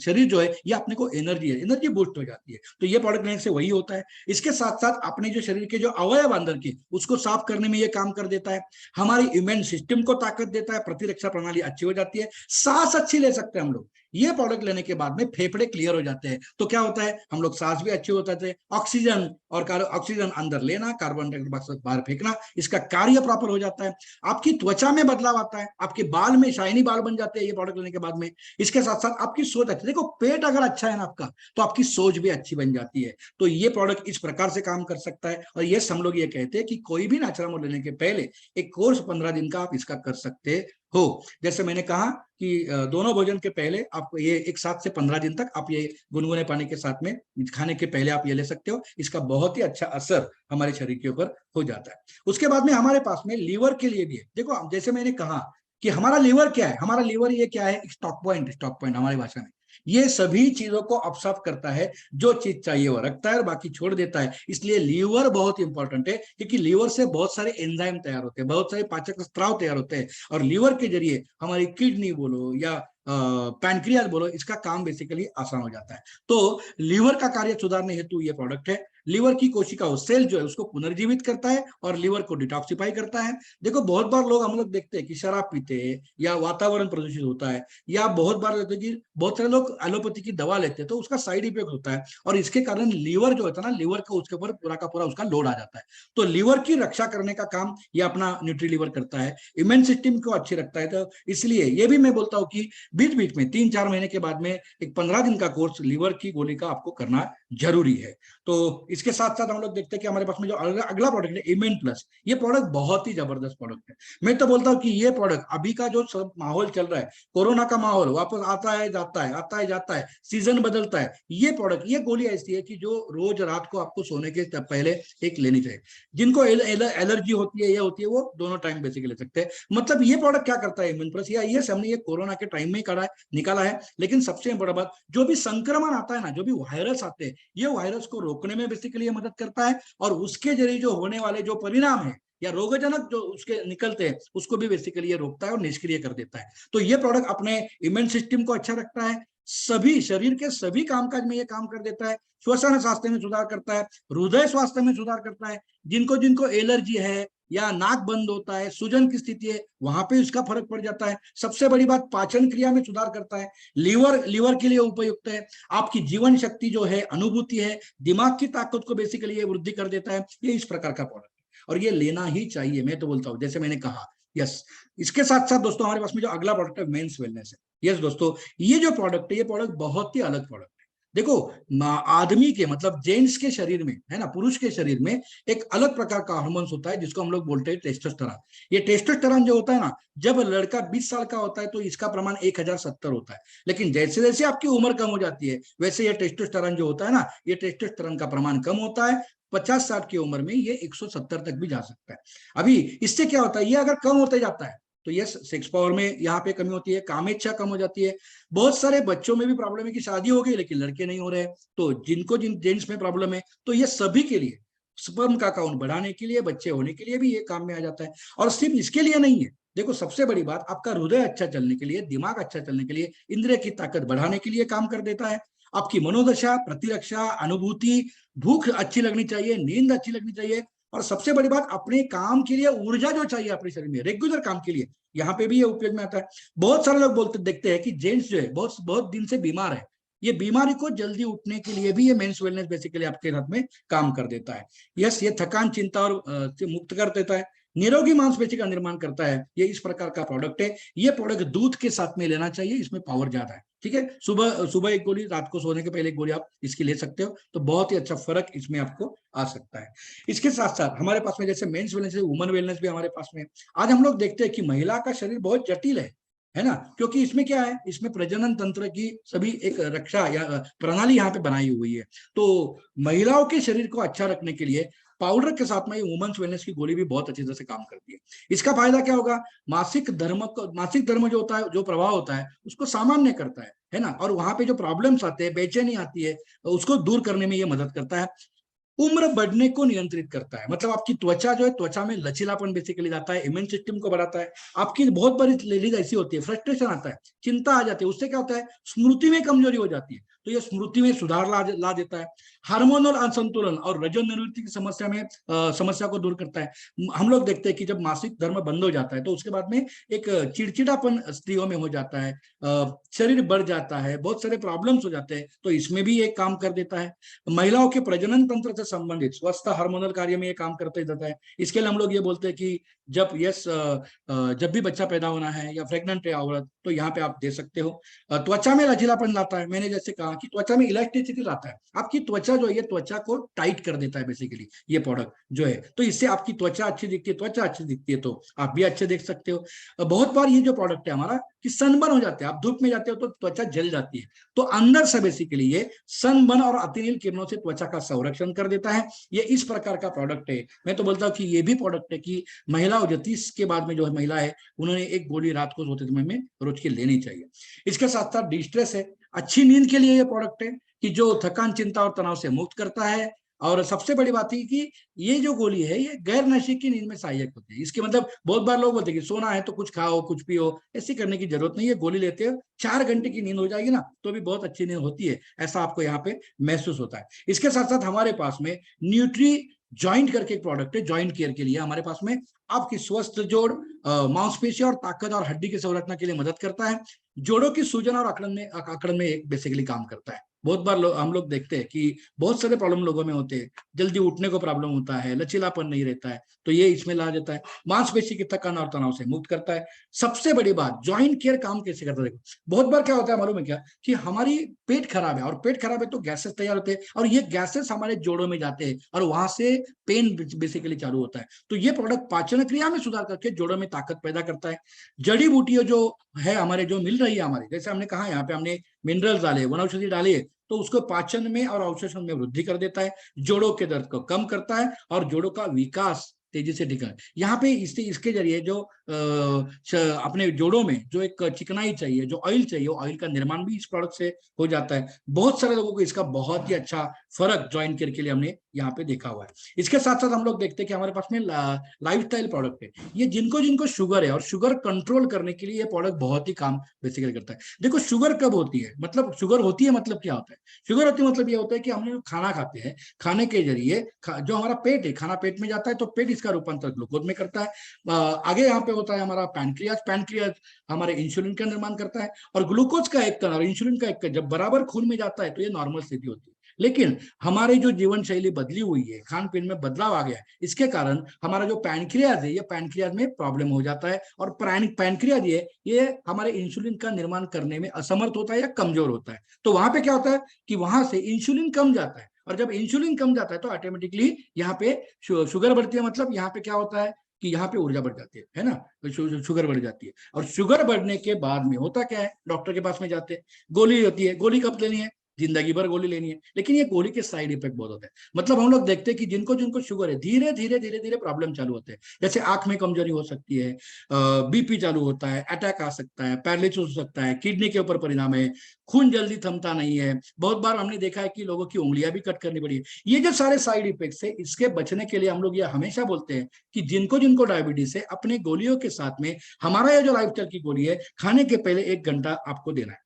शरीर जो है ये अपने को एनर्जी बूस्ट हो जाती है। तो ये प्रोडक्ट लेने से वही होता है। इसके साथ साथ अपने जो शरीर के जो अवयव अंदर के उसको साफ करने में ये काम कर देता है। हमारी इम्यून सिस्टम को ताकत देता है, प्रतिरक्षा प्रणाली अच्छी हो जाती है, सांस अच्छी ले सकते हैं हम लोग। ये प्रोडक्ट लेने के बाद में फेफड़े क्लियर हो जाते हैं, तो क्या होता है, हम लोग सांस भी अच्छे होते थे, ऑक्सीजन और ऑक्सीजन अंदर लेना, कार्बन डाइऑक्साइड बाहर फेंकना, इसका कार्य प्रॉपर हो जाता है। आपकी त्वचा में बदलाव आता है, आपके बाल में शाइनी बाल बन जाते हैं ये प्रोडक्ट लेने के बाद में। इसके साथ साथ आपकी सोच अच्छी, देखो पेट अगर अच्छा है ना आपका, तो आपकी सोच भी अच्छी बन जाती है। तो ये प्रोडक्ट इस प्रकार से काम कर सकता है। और ये हम लोग ये कहते हैं कि कोई भी नेचुरल लेने के पहले एक कोर्स 15 दिन का आप इसका कर सकते हो। जैसे मैंने कहा कि दोनों भोजन के पहले आप ये एक 7 से 15 दिन तक आप ये गुनगुने पानी के साथ में खाने के पहले आप ये ले सकते हो। इसका बहुत ही अच्छा असर हमारे शरीर के ऊपर हो जाता है। उसके बाद में हमारे पास में लीवर के लिए भी है। देखो जैसे मैंने कहा कि हमारा लीवर क्या है, हमारा लीवर ये क्या है, स्टॉक पॉइंट हमारी भाषा में, ये सभी चीजों को अपसाफ करता है, जो चीज चाहिए वो रखता है और बाकी छोड़ देता है। इसलिए लीवर बहुत इंपॉर्टेंट है, क्योंकि लीवर से बहुत सारे एंजाइम तैयार होते हैं, बहुत सारे पाचक स्त्राव तैयार होते हैं, और लीवर के जरिए हमारी किडनी बोलो या पैनक्रियाज बोलो, इसका काम बेसिकली आसान हो जाता है। तो लीवर का कार्य सुधारने हेतु ये प्रोडक्ट है। लीवर की कोशिकाओं सेल जो है उसको पुनर्जीवित करता है और लीवर को डिटॉक्सिफाई करता है। देखो बहुत बार लोग हम लोग देखते हैं कि शराब पीते हैं या वातावरण प्रदूषित होता है, या बहुत बार देखते हैं कि बहुत सारे लोग एलोपैथी की दवा लेते हैं तो उसका साइड इफेक्ट होता है, और इसके कारण लीवर जो होता है ना, लीवर का उसके ऊपर पूरा का पूरा उसका लोड आ जाता है। तो लीवर की रक्षा करने का काम ये अपना न्यूट्री लीवर करता है, इम्यून सिस्टम को अच्छी रखता है। तो इसलिए ये भी मैं बोलता हूँ कि बीच बीच में 3-4 महीने के बाद में एक 15 दिन का कोर्स लीवर की गोली का आपको करना जरूरी है। तो इसके साथ साथ हम लोग देखते हैं कि हमारे पास में जो अगला प्रोडक्ट है इम्यून प्लस, ये प्रोडक्ट बहुत ही जबरदस्त प्रोडक्ट है। मैं तो बोलता हूँ कि ये प्रोडक्ट अभी का जो सब माहौल चल रहा है, कोरोना का माहौल वापस आता है जाता है, आता है जाता है, सीजन बदलता है, ये प्रोडक्ट ये गोली ऐसी है कि जो रोज रात को आपको सोने के पहले एक लेनी चाहिए। जिनको एलर्जी होती है ये होती है वो दोनों टाइम बेसिकली ले सकते हैं। मतलब ये प्रोडक्ट क्या करता है इम्यून प्लस, या ये हमने ये कोरोना के टाइम में ही निकाला है। लेकिन सबसे बड़ा बात, जो भी संक्रमण आता है ना, जो भी वायरस आते हैं, ये वायरस को रोकने में बेसिकली मदद करता है, और उसके जरिए जो होने वाले जो परिणाम है या रोगजनक जो उसके निकलते हैं उसको भी बेसिकली ये रोकता है और निष्क्रिय कर देता है। तो ये प्रोडक्ट अपने इम्यून सिस्टम को अच्छा रखता है, सभी शरीर के सभी कामकाज में ये काम कर देता है, श्वसन स्वास्थ्य में सुधार करता है, हृदय स्वास्थ्य में सुधार करता है। जिनको जिनको एलर्जी है या नाक बंद होता है, सूजन की स्थिति है, वहां पे इसका फर्क पड़ जाता है। सबसे बड़ी बात, पाचन क्रिया में सुधार करता है, लीवर के लिए उपयुक्त है, आपकी जीवन शक्ति जो है, अनुभूति है, दिमाग की ताकत को बेसिकली ये वृद्धि कर देता है। ये इस प्रकार का प्रोडक्ट है और ये लेना ही चाहिए, मैं तो बोलता हूँ, जैसे मैंने कहा। यस, इसके साथ साथ दोस्तों हमारे पास में जो अगला प्रोडक्ट है मेंस वेलनेस है। यस दोस्तों, ये जो प्रोडक्ट है ये प्रोडक्ट बहुत ही अलग प्रोडक्ट है। देखो आदमी के मतलब जेंट्स के शरीर में, है ना, पुरुष के शरीर में एक अलग प्रकार का हार्मोन्स होता है जिसको हम लोग बोलते हैं टेस्टोस्टेरोन। ये टेस्टोस्टेरोन जो होता है ना, जब लड़का 20 साल का होता है तो इसका प्रमाण 1070 होता है। लेकिन जैसे जैसे आपकी उम्र कम हो जाती है वैसे ये टेस्टोस्टेरोन जो होता है ना, ये टेस्टोस्टेरोन का प्रमाण कम होता है। 50-60 की उम्र में ये 170 तक भी जा सकता है। अभी इससे क्या होता है, ये अगर कम होते जाता है तो ये सेक्स पावर में यहाँ पे कमी होती है, कामेच्छा कम हो जाती है। बहुत सारे बच्चों में भी प्रॉब्लम है कि शादी हो गई लेकिन लड़के नहीं हो रहे। तो जिन जेंट्स में प्रॉब्लम है, तो ये सभी के लिए स्पर्म का काउंट बढ़ाने के लिए, बच्चे होने के लिए भी ये काम में आ जाता है। और सिर्फ इसके लिए नहीं है, देखो सबसे बड़ी बात, आपका हृदय अच्छा चलने के लिए, दिमाग अच्छा चलने के लिए, इंद्रिय की ताकत बढ़ाने के लिए काम कर देता है। आपकी मनोदशा, प्रतिरक्षा, अनुभूति, भूख अच्छी लगनी चाहिए, नींद अच्छी लगनी चाहिए, और सबसे बड़ी बात, अपने काम के लिए ऊर्जा जो चाहिए अपने शरीर में रेगुलर काम के लिए, यहाँ पे भी ये उपयोग में आता है। बहुत सारे लोग बोलते देखते हैं कि जेंट्स जो है बहुत बहुत दिन से बीमार है, ये बीमारी को जल्दी उठने के लिए भी ये मेंस वेलनेस बेसिकली आपके साथ में काम कर देता है। यस, ये थकान, चिंता और से मुक्त कर देता है, निरोगी मांसपेशी का निर्माण करता है। ये इस प्रकार का प्रोडक्ट है। ये प्रोडक्ट दूध के साथ में लेना चाहिए, इसमें पावर ज्यादा है। ठीक है, सुबह सुबह एक गोली, रात को सोने के पहले एक गोली आप इसकी ले सकते हो, तो बहुत ही अच्छा फर्क इसमें आपको आ सकता है। इसके साथ साथ हमारे पास में जैसे मेंस वेलनेस है, वुमन वेलनेस भी हमारे पास में। आज हम लोग देखते हैं कि महिला का शरीर बहुत जटिल है ना, क्योंकि इसमें क्या है, इसमें प्रजनन तंत्र की सभी एक रक्षा या प्रणाली यहाँ पे बनाई हुई है। तो महिलाओं के शरीर को अच्छा रखने के लिए पाउडर के साथ में वुमेन्स वेलनेस की गोली भी बहुत अच्छी तरह से काम करती है। इसका फायदा क्या होगा, मासिक धर्म जो होता है, जो प्रभाव होता है उसको सामान्य करता है ना, और वहां पे जो प्रॉब्लम्स आते हैं, बेचैनी आती है, उसको दूर करने में ये मदद करता है। उम्र बढ़ने को नियंत्रित करता है, मतलब आपकी त्वचा जो है, त्वचा में लचीलापन बेसिकली लाता है, इम्यून सिस्टम को बढ़ाता है। आपकी बहुत बड़ी लेडीज ऐसी होती है, फ्रस्ट्रेशन आता है, चिंता आ जाती है, उससे क्या होता है, स्मृति में कमजोरी हो जाती है, तो ये स्मृति में सुधार ला देता है। हार्मोनल असंतुलन और रजोनिवृत्ति निवृत्ति की समस्या में समस्या को दूर करता है। हम लोग देखते हैं कि जब मासिक धर्म बंद हो जाता है तो उसके बाद में एक चिड़चिड़ापन स्त्रियों में हो जाता है, शरीर बढ़ जाता है, बहुत सारे प्रॉब्लम्स हो जाते हैं, तो इसमें भी एक काम कर देता है। महिलाओं के प्रजनन तंत्र से संबंधित स्वस्थ हार्मोनल कार्य में ये काम करते जाता है। इसके लिए हम लोग ये बोलते हैं कि जब भी बच्चा पैदा होना है या प्रेग्नेंट है औरत, तो यहाँ पे आप दे सकते हो। त्वचा में लचीलापन लाता है, मैंने जैसे कहा कि त्वचा में इलास्टिसिटी लाता है, आपकी त्वचा जो है ये त्वचा को टाइट कर देता है बेसिकली ये प्रोडक्ट जो है, तो इससे आपकी त्वचा अच्छी दिखती है, त्वचा अच्छी दिखती है तो आप भी अच्छे देख सकते हो। बहुत बार ये जो प्रोडक्ट है हमारा कि सनबर्न हो जाते हैं, आप धूप में जाते हो तो त्वचा जल जाती है, तो अंदर से बेसिकली ये सनबर्न और अतिनील किरणों से त्वचा का संरक्षण कर देता है। ये इस प्रकार का प्रोडक्ट है। मैं तो बोलता हूँ कि ये भी प्रोडक्ट है कि महिलाओं जो 30 के बाद में जो है महिला है, उन्होंने एक गोली रात को सोते समय में रोज की लेनी चाहिए। इसके साथ साथ डिस्ट्रेस है, अच्छी नींद के लिए ये प्रोडक्ट है कि जो थकान, चिंता और तनाव से मुक्त करता है। और सबसे बड़ी बात है कि ये जो गोली है ये गैर नशे की नींद में सहायक होती है। इसके मतलब बहुत बार लोग बोलते हैं कि सोना है तो कुछ खाओ कुछ पियो, ऐसी करने की जरूरत नहीं है। गोली लेते हो 4 घंटे की नींद हो जाएगी ना, तो भी बहुत अच्छी नींद होती है, ऐसा आपको यहाँ पे महसूस होता है। इसके साथ साथ हमारे पास में न्यूट्री जॉइंट करके एक प्रोडक्ट है, जॉइंट केयर के लिए हमारे पास में आपकी स्वस्थ जोड़, मांसपेशी और ताकत और हड्डी की संरचना के लिए मदद करता है। जोड़ों की सूजन और अकड़न में एक बेसिकली काम करता है। बहुत बार हम लोग देखते हैं कि बहुत सारे प्रॉब्लम लोगों में होते हैं, जल्दी उठने को प्रॉब्लम होता है, लचीलापन नहीं रहता है, तो ये इसमें ला देता है। मांसपेशी की थकान और तनाव से मुक्त करता है। सबसे बड़ी बात, जॉइंट केयर काम कैसे करता है, देखो बहुत बार क्या होता है मालूम है क्या, कि हमारी पेट खराब है, और पेट खराब है तो गैसेस तैयार होते हैं, और ये गैसेस हमारे जोड़ों में जाते हैं और वहां से पेन बेसिकली चालू होता है। तो ये प्रोडक्ट पाचन क्रिया में सुधार करके जोड़ों में ताकत पैदा करता है। जड़ी बूटियों जो है हमारे, जो मिल रही है हमारी, जैसे हमने कहा यहाँ पे हमने मिनरल्स डाले, वनौषधि डाली है, तो उसको पाचन में और अवशोषण में वृद्धि कर देता है, जोड़ों के दर्द को कम करता है और जोड़ों का विकास तेजी से दिखा। यहाँ पे इसके जरिए जो अपने जोड़ों में जो एक चिकनाई चाहिए, जो ऑयल चाहिए, वो ऑयल का निर्माण भी इस प्रोडक्ट से हो जाता है। बहुत सारे लोगों को इसका बहुत ही अच्छा फर्क जॉइंट केयर के लिए हमने यहाँ पे देखा हुआ है। इसके साथ साथ हम लोग देखते हैं कि हमारे पास में लाइफस्टाइल प्रोडक्ट है, ये जिनको जिनको शुगर है और शुगर कंट्रोल करने के लिए ये प्रोडक्ट बहुत ही काम बेसिकली करता है। देखो शुगर कब होती है, मतलब शुगर होती है मतलब क्या होता है, शुगर होती है मतलब ये होता है कि हम लोग खाना खाते हैं, खाने के जरिए जो हमारा पेट है, खाना पेट में जाता है तो पेट इसका रूपांतर ग्लूकोज में करता है। आगे यहाँ पे होता है हमारा पैनक्रियाज, पैनक्रियाज हमारे इंसुलिन का निर्माण करता है, और ग्लूकोज का एक कण और इंसुलिन का एक कण जब बराबर खून में जाता है तो ये नॉर्मल स्थिति होती है। लेकिन हमारी जो जीवन शैली बदली हुई है, खान पीन में बदलाव आ गया है, इसके कारण हमारा जो पैनक्रियाज है, ये पैनक्रियाज में प्रॉब्लम हो जाता है, और पैनक्रियाज ये हमारे इंसुलिन का निर्माण करने में असमर्थ होता है या कमजोर होता है। तो वहां पे क्या होता है कि वहां से इंसुलिन कम जाता है, और जब इंसुलिन कम जाता है तो ऑटोमेटिकली यहाँ पे शुगर बढ़ती है। मतलब यहाँ पे क्या होता है कि यहाँ पे ऊर्जा बढ़ जाती है ना, तो शुगर बढ़ जाती है। और शुगर बढ़ने के बाद में होता क्या है, डॉक्टर के पास में जाते हैं, गोली होती है, गोली कब लेनी है, जिंदगी भर गोली लेनी है, लेकिन ये गोली के साइड इफेक्ट बहुत होते हैं। मतलब हम लोग देखते हैं कि जिनको जिनको शुगर है, धीरे धीरे धीरे धीरे प्रॉब्लम चालू होते हैं, जैसे आंख में कमजोरी हो सकती है, बीपी चालू होता है, अटैक आ सकता है, पैरालिसिस हो सकता है, किडनी के ऊपर परिणाम है, खून जल्दी थमता नहीं है। बहुत बार हमने देखा है कि लोगों की उंगलियां भी कट करनी पड़ी है। ये जो सारे साइड इफेक्ट्स है, इसके बचने के लिए हम लोग ये हमेशा बोलते हैं कि जिनको जिनको डायबिटीज है, अपने गोलियों के साथ में हमारा ये जो लाइफस्टाइल की गोली है, खाने के पहले 1 घंटा आपको देना है।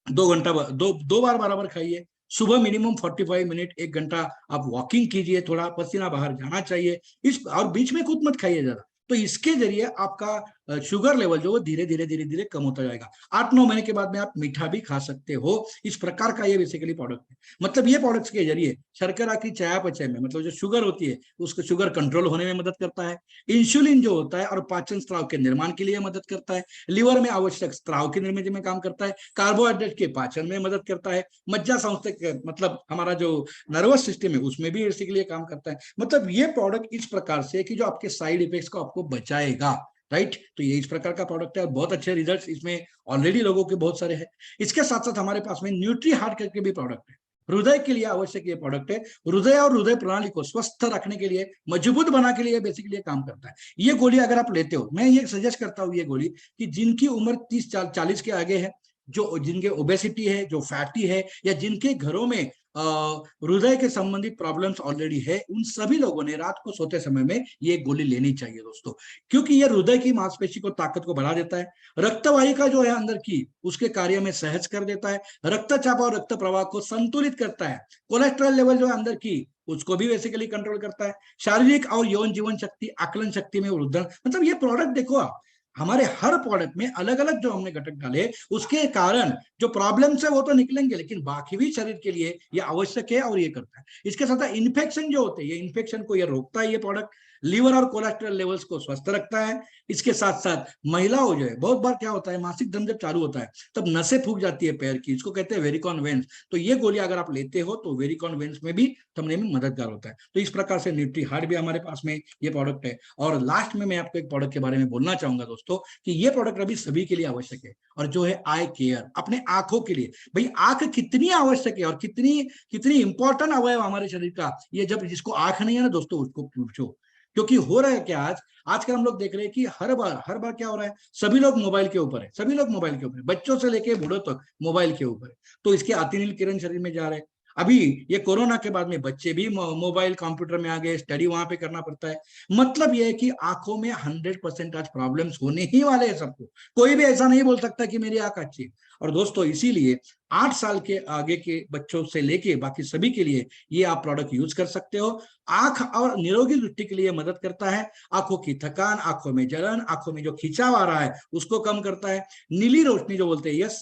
2 घंटा दो बार बराबर खाइए। सुबह मिनिमम 45 मिनट 1 घंटा आप वॉकिंग कीजिए, थोड़ा पसीना बाहर जाना चाहिए, इस और बीच में खुद मत खाइए ज्यादा। तो इसके जरिए आपका शुगर लेवल जो धीरे धीरे धीरे धीरे कम होता जाएगा। 8-9 महीने के बाद में आप मीठा भी खा सकते हो। इस प्रकार का ये बेसिकली प्रोडक्ट है। मतलब ये प्रोडक्ट्स के जरिए शर्करा की चयापचय में, मतलब जो शुगर होती है उसको शुगर कंट्रोल होने में मदद करता है। इंसुलिन जो होता है और पाचन स्त्राव के निर्माण के लिए मदद करता है। लिवर में आवश्यक स्त्राव की निर्मित में काम करता है। कार्बोहाइड्रेट के पाचन में मदद करता है। मज्जा संस्थक मतलब हमारा जो नर्वस सिस्टम है उसमें भी बेसिकली काम करता है। मतलब ये प्रोडक्ट इस प्रकार से कि जो आपके साइड इफेक्ट्स को आपको बचाएगा, राइट। तो ये इस प्रकार का प्रोडक्ट है और बहुत अच्छे रिजल्ट्स इसमें ऑलरेडी लोगों के बहुत सारे हैं। इसके साथ साथ हमारे पास में न्यूट्री हार्ट करके भी प्रोडक्ट है, हृदय के लिए आवश्यक ये प्रोडक्ट है। हृदय और हृदय प्रणाली को स्वस्थ रखने के लिए, मजबूत बना के लिए बेसिकली काम करता है। ये गोली अगर आप लेते हो, मैं ये सजेस्ट करता हूँ ये गोली कि जिनकी उम्र 30-40 के आगे है, जो जिनके ओबेसिटी है, जो फैटी है, या जिनके घरों में हृदय के संबंधित प्रॉब्लम्स ऑलरेडी है, उन सभी लोगों ने रात को सोते समय में ये गोली लेनी चाहिए दोस्तों, क्योंकि ये हृदय की मांसपेशी को ताकत को बढ़ा देता है, रक्तवाहिका जो है अंदर की उसके कार्य में सहज कर देता है, रक्तचाप और रक्त प्रवाह को संतुलित करता है, कोलेस्ट्रॉल लेवल जो है अंदर की उसको भी बेसिकली कंट्रोल करता है, शारीरिक और यौन जीवन शक्ति आकलन शक्ति में वृद्धि, मतलब ये प्रोडक्ट देखो आप, हमारे हर प्रोडक्ट में अलग अलग जो हमने घटक डाले उसके कारण जो प्रॉब्लम्स है वो तो निकलेंगे, लेकिन बाकी भी शरीर के लिए ये आवश्यक है और ये करता है। इसके साथ इन्फेक्शन जो होते हैं, ये इन्फेक्शन को ये रोकता है ये प्रोडक्ट, लीवर और कोलेस्ट्रॉल लेवल्स को स्वस्थ रखता है। इसके साथ साथ महिलाओं जो है, बहुत बार क्या होता है मासिक धर्म जब चालू होता है तब नसें फूक जाती है पैर की, इसको कहते हैं वेरिकॉन वेन्स, तो ये गोली अगर आप लेते हो तो वेरिकॉन वेन्स में भी थमने में मददगार होता है। तो इस प्रकार से न्यूट्री हार्ट भी हमारे पास में ये प्रोडक्ट है। और लास्ट में मैं आपको एक प्रोडक्ट के बारे में बोलना चाहूंगा दोस्तों कि ये प्रोडक्ट अभी सभी के लिए आवश्यक है, और जो है आई केयर, अपने आंखों के लिए। भाई आंख कितनी आवश्यक है और कितनी कितनी इंपॉर्टेंट अवयव हमारे शरीर का, ये जब जिसको आंख नहीं है ना दोस्तों उसको पूछो, क्योंकि हो रहा है क्या आजकल हम लोग देख रहे हैं कि हर बार क्या हो रहा है, सभी लोग मोबाइल के ऊपर है, सभी लोग मोबाइल के ऊपर है, बच्चों से लेके बूढ़ों तक मोबाइल के ऊपर है, तो इसके अतिनील किरण शरीर में जा रहे हैं। अभी ये कोरोना के बाद में बच्चे भी मोबाइल कंप्यूटर में आ गए, स्टडी वहां पे करना पड़ता है, मतलब ये है कि आंखों में 100% आज प्रॉब्लम्स होने ही वाले हैं सबको, कोई भी ऐसा नहीं बोल सकता कि मेरी आंख अच्छी है। और दोस्तों इसीलिए 8 साल के आगे के बच्चों से लेके बाकी सभी के लिए ये आप प्रोडक्ट यूज कर सकते हो। आंख और निरोगी दृष्टि के लिए मदद करता है, आंखों की थकान, आंखों में जलन, आंखों में जो खिंचाव आ रहा है उसको कम करता है, नीली रोशनी जो बोलते हैं यस,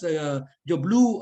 जो ब्लू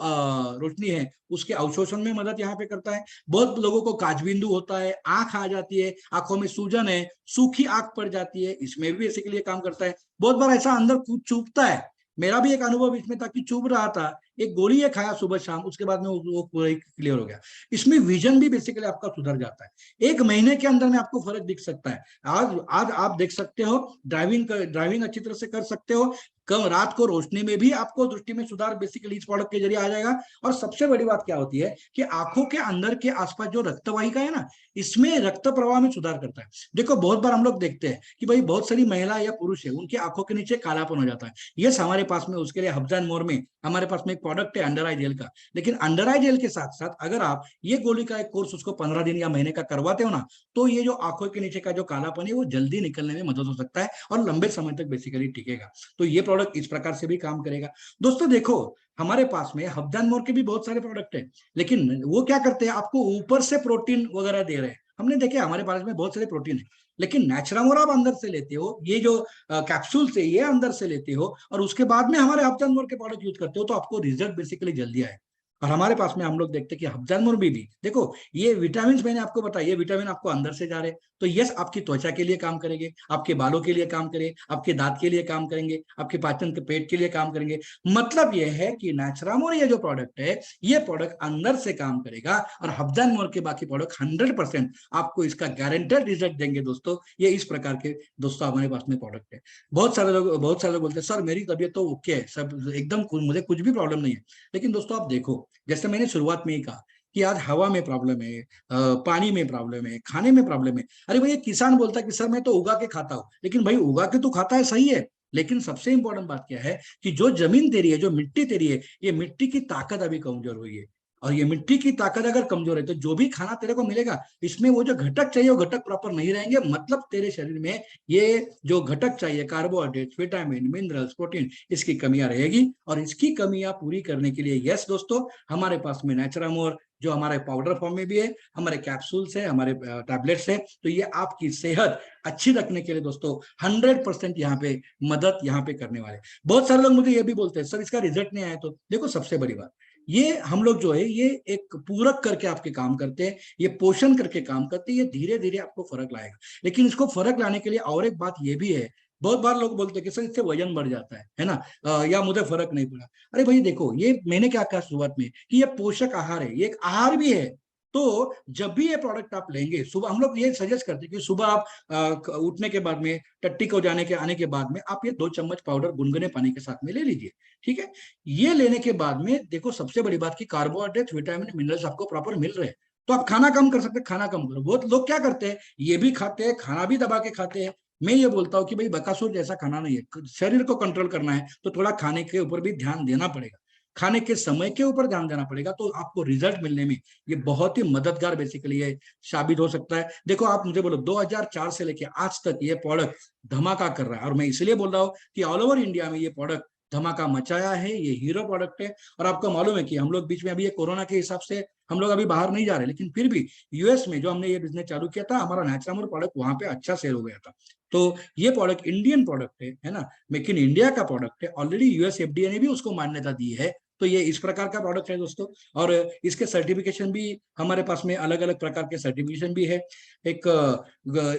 रोशनी है उसके अवशोषण में मदद यहाँ पे करता है। बहुत लोगों को काचबिंदु होता है, आंख आ जाती है, आंखों में सूजन है, सूखी आंख पड़ जाती है, इसमें भी बेसिकली काम करता है। बहुत बार ऐसा अंदर कुछ चुभता है, मेरा भी एक अनुभव इसमें था कि चुभ रहा था, एक गोली ये खाया सुबह शाम, उसके बाद में वो पूरा क्लियर हो गया। इसमें विजन भी बेसिकली आपका सुधर जाता है, 1 महीने के अंदर में आपको फर्क दिख सकता है। आज आज आप देख सकते हो, ड्राइविंग अच्छी तरह से कर सकते हो, कम रात को रोशनी में भी आपको दृष्टि में सुधार बेसिकली इस प्रोडक्ट के जरिए आ जाएगा। और सबसे बड़ी बात क्या होती है कि आंखों के अंदर के आसपास जो रक्तवाहिका है ना, इसमें रक्त प्रवाह में सुधार करता है। देखो बहुत बार हम लोग देखते हैं कि भाई बहुत सारी महिला या पुरुष है उनकी आंखों के नीचे कालापन हो जाता है, यस हमारे पास में उसके लिए हफ्जान मोर में हमारे पास में एक प्रोडक्ट है अंडर आई जेल का, लेकिन अंडर आई जेल के साथ साथ अगर आप ये गोली का एक कोर्स उसको 15 दिन या महीने का करवाते हो ना, तो ये जो आंखों के नीचे का जो कालापन है वो जल्दी निकलने में मदद हो सकता है और लंबे समय तक बेसिकली टिकेगा। तो ये प्रोडक्ट इस प्रकार से भी काम करेगा। दोस्तों देखो हमारे पास में हफ्जान मोर के भी बहुत सारे प्रोडक्ट है, लेकिन वो क्या करते हैं आपको ऊपर से प्रोटीन वगैरह दे रहे हैं, हमने देखे हमारे पास में बहुत सारे प्रोटीन है, लेकिन नेचुरामोर आप अंदर से लेते हो, ये जो कैप्सूल से ये अंदर से लेते हो और उसके बाद में हमारे हफ्जान मोर के प्रोडक्ट यूज करते हो, तो आपको रिजल्ट बेसिकली जल्दी आए। और हमारे पास में हम लोग देखते हैं कि हफ्जान मोर भी देखो ये विटामिन मैंने आपको बताया, ये विटामिन आपको अंदर से जा रहे हैं, तो यस आपकी त्वचा के लिए काम करेंगे, आपके बालों के लिए काम करेंगे, आपके दांत के लिए काम करेंगे, आपके पाचन के पेट के लिए काम करेंगे। मतलब ये है कि नेचुरामोर ये जो प्रोडक्ट है ये प्रोडक्ट अंदर से काम करेगा, और हफ्जान मोर के बाकी प्रोडक्ट 100% आपको इसका गारंटेड रिजल्ट देंगे दोस्तों। ये इस प्रकार के दोस्तों हमारे पास में प्रोडक्ट है। बहुत सारे लोग बोलते हैं सर मेरी तबीयत तो ओके है, सब एकदम मुझे कुछ भी प्रॉब्लम नहीं है, लेकिन दोस्तों आप देखो जैसे मैंने शुरुआत में ही कहा कि आज हवा में प्रॉब्लम है, पानी में प्रॉब्लम है, खाने में प्रॉब्लम है। अरे भैया किसान बोलता है कि सर मैं तो उगा के खाता हूँ, लेकिन भाई उगा के तो खाता है सही है, लेकिन सबसे इंपॉर्टेंट बात क्या है कि जो जमीन तेरी है, जो मिट्टी तेरी है, ये मिट्टी की ताकत अभी कमजोर हुई है, और ये मिट्टी की ताकत अगर कमजोर है तो जो भी खाना तेरे को मिलेगा इसमें वो जो घटक चाहिए वो घटक प्रॉपर नहीं रहेंगे, मतलब तेरे शरीर में ये जो घटक चाहिए कार्बोहाइड्रेट, विटामिन, मिनरल्स, प्रोटीन, इसकी कमियां रहेगी। और इसकी कमियां पूरी करने के लिए यस दोस्तों हमारे पास में नेचुरामोर जो हमारे पाउडर फॉर्म में भी है, हमारे कैप्सूल्स है, हमारे टैबलेट्स है, तो ये आपकी सेहत अच्छी रखने के लिए दोस्तों 100% यहाँ पे मदद यहाँ पे करने वाले। बहुत सारे लोग मुझे ये भी बोलते हैं सर इसका रिजल्ट नहीं आया, तो देखो सबसे बड़ी बात ये हम लोग जो है ये एक पूरक करके आपके काम करते हैं, ये पोषण करके काम करते हैं, ये धीरे धीरे आपको फर्क लाएगा। लेकिन इसको फर्क लाने के लिए और एक बात ये भी है, बहुत बार लोग बोलते हैं कि सर इससे वजन बढ़ जाता है ना, या मुझे फर्क नहीं पड़ा। अरे भाई देखो ये मैंने क्या कहा शुरुआत में कि ये पोषक आहार है, ये एक आहार भी है। तो जब भी ये प्रोडक्ट आप लेंगे, सुबह हम लोग ये सजेस्ट करते हैं कि सुबह आप उठने के बाद में टट्टी को आने के बाद में आप ये 2 चम्मच पाउडर गुनगुने पानी के साथ में ले लीजिए, ठीक है। ये लेने के बाद में देखो सबसे बड़ी बात की कार्बोहाइड्रेट, विटामिन, मिनरल्स आपको प्रॉपर मिल रहे हैं, तो आप खाना कम कर सकते हैं, खाना कम करो। बहुत लोग क्या करते हैं ये भी खाते हैं खाना भी दबा के खाते हैं। मैं ये बोलता हूँ कि भाई बकासुर जैसा खाना नहीं है, शरीर को कंट्रोल करना है तो थोड़ा खाने के ऊपर भी ध्यान देना पड़ेगा। खाने के समय के ऊपर ध्यान देना पड़ेगा, तो आपको रिजल्ट मिलने में ये बहुत ही मददगार बेसिकली ये साबित हो सकता है। देखो आप मुझे बोलो 2004 से लेके आज तक ये प्रोडक्ट धमाका कर रहा है, और मैं इसलिए बोल रहा हूँ कि ऑल ओवर इंडिया में ये प्रोडक्ट धमाका मचाया है, ये हीरो प्रोडक्ट है। और आपको मालूम है कि हम लोग बीच में अभी ये कोरोना के हिसाब से हम लोग अभी बाहर नहीं जा रहे, लेकिन फिर भी यूएस में जो हमने ये बिजनेस चालू किया था, हमारा नेचुरामोर प्रोडक्ट वहां पे अच्छा सेल हो गया था। तो ये प्रोडक्ट इंडियन प्रोडक्ट है ना, मेक इन इंडिया का प्रोडक्ट है, ऑलरेडी यूएस एफडीए ने भी उसको मान्यता दी है। तो ये इस प्रकार का प्रोडक्ट है दोस्तों, और इसके सर्टिफिकेशन भी हमारे पास में अलग अलग प्रकार के सर्टिफिकेशन भी है। एक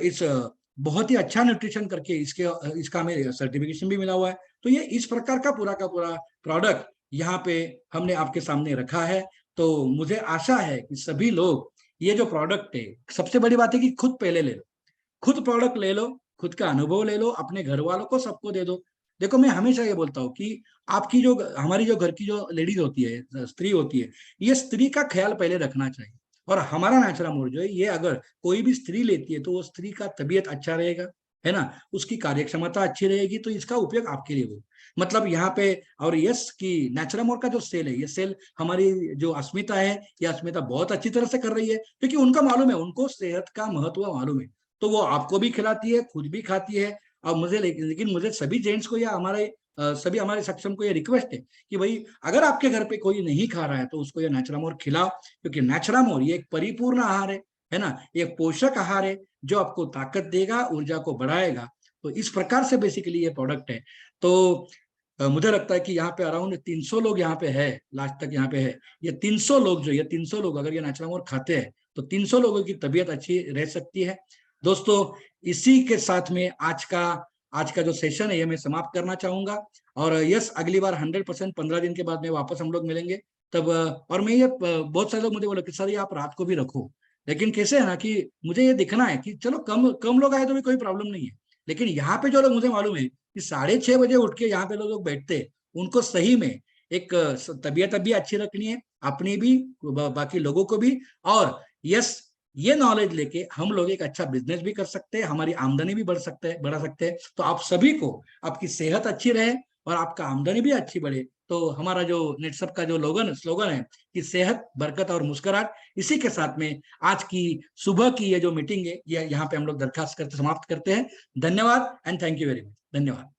इस बहुत ही अच्छा न्यूट्रिशन करके इसका हमें सर्टिफिकेशन भी मिला हुआ है। तो ये इस प्रकार का पूरा प्रोडक्ट यहाँ पे हमने आपके सामने रखा है। तो मुझे आशा है कि सभी लोग ये जो प्रोडक्ट है, सबसे बड़ी बात है कि खुद पहले ले लो, खुद प्रोडक्ट ले लो, खुद का अनुभव ले लो, अपने घर वालों को सबको दे दो। देखो मैं हमेशा ये बोलता हूँ कि आपकी जो हमारी जो घर की जो लेडीज होती है, स्त्री होती है, ये स्त्री का ख्याल पहले रखना चाहिए। और हमारा नेचुरामोर जो है, ये अगर कोई भी स्त्री लेती है तो वो स्त्री का तबीयत अच्छा रहेगा, है ना, उसकी कार्य क्षमता अच्छी रहेगी, तो इसका उपयोग आपके लिए हो। मतलब यहाँ पे, और यस कि नेचुरामोर का जो सेल है, ये सेल हमारी जो अस्मिता है, ये अस्मिता बहुत अच्छी तरह से कर रही है, क्योंकि उनका मालूम है, उनको सेहत का महत्व मालूम है। तो वो आपको भी खिलाती है, खुद भी खाती है। और मुझे लेकिन मुझे सभी जेंट्स को या हमारे सभी हमारे सक्षम को ये रिक्वेस्ट है कि भाई अगर आपके घर पे कोई नहीं खा रहा है तो उसको ये नेचुरामोर खिलाओ, क्योंकि नेचुरामोर ये एक परिपूर्ण आहार है ना, ये पोषक आहार है जो आपको ताकत देगा, ऊर्जा को बढ़ाएगा। तो इस प्रकार से बेसिकली ये प्रोडक्ट है। तो मुझे लगता है कि यहाँ पे अराउंड 300 लोग यहाँ पे है, लास्ट तक यहाँ पे है। ये 300 लोग जो, ये 300 लोग अगर ये नेचुरामोर खाते हैं तो 300 लोगों की तबीयत अच्छी रह सकती है। दोस्तों इसी के साथ में आज का जो सेशन है ये मैं समाप्त करना चाहूंगा। और यस, अगली बार 100% 15 दिन के बाद में वापस हम लोग मिलेंगे तब। और मैं ये बहुत सारे लोग मुझे बोले कि सर ये आप रात को भी रखो, लेकिन कैसे है ना कि मुझे ये दिखना है कि चलो कम कम लोग आए तो भी कोई प्रॉब्लम नहीं है, लेकिन यहाँ पे जो लोग, मुझे मालूम है कि 6:30 बजे उठ के यहाँ पे लोग बैठते हैं, उनको सही में एक तबीयत भी अच्छी रखनी है, अपनी भी, बाकी लोगों को भी। और यस, ये नॉलेज लेके हम लोग एक अच्छा बिजनेस भी कर सकते हैं, हमारी आमदनी भी बढ़ा सकते हैं। तो आप सभी को, आपकी सेहत अच्छी रहे और आपका आमदनी भी अच्छी बढ़े। तो हमारा जो नेटसप का जो स्लोगन है कि सेहत, बरकत और मुस्कुराहट, इसी के साथ में आज की सुबह की ये जो मीटिंग है ये यहाँ पे हम लोग दरखास्त करते समाप्त करते हैं। धन्यवाद and thank you very much. धन्यवाद।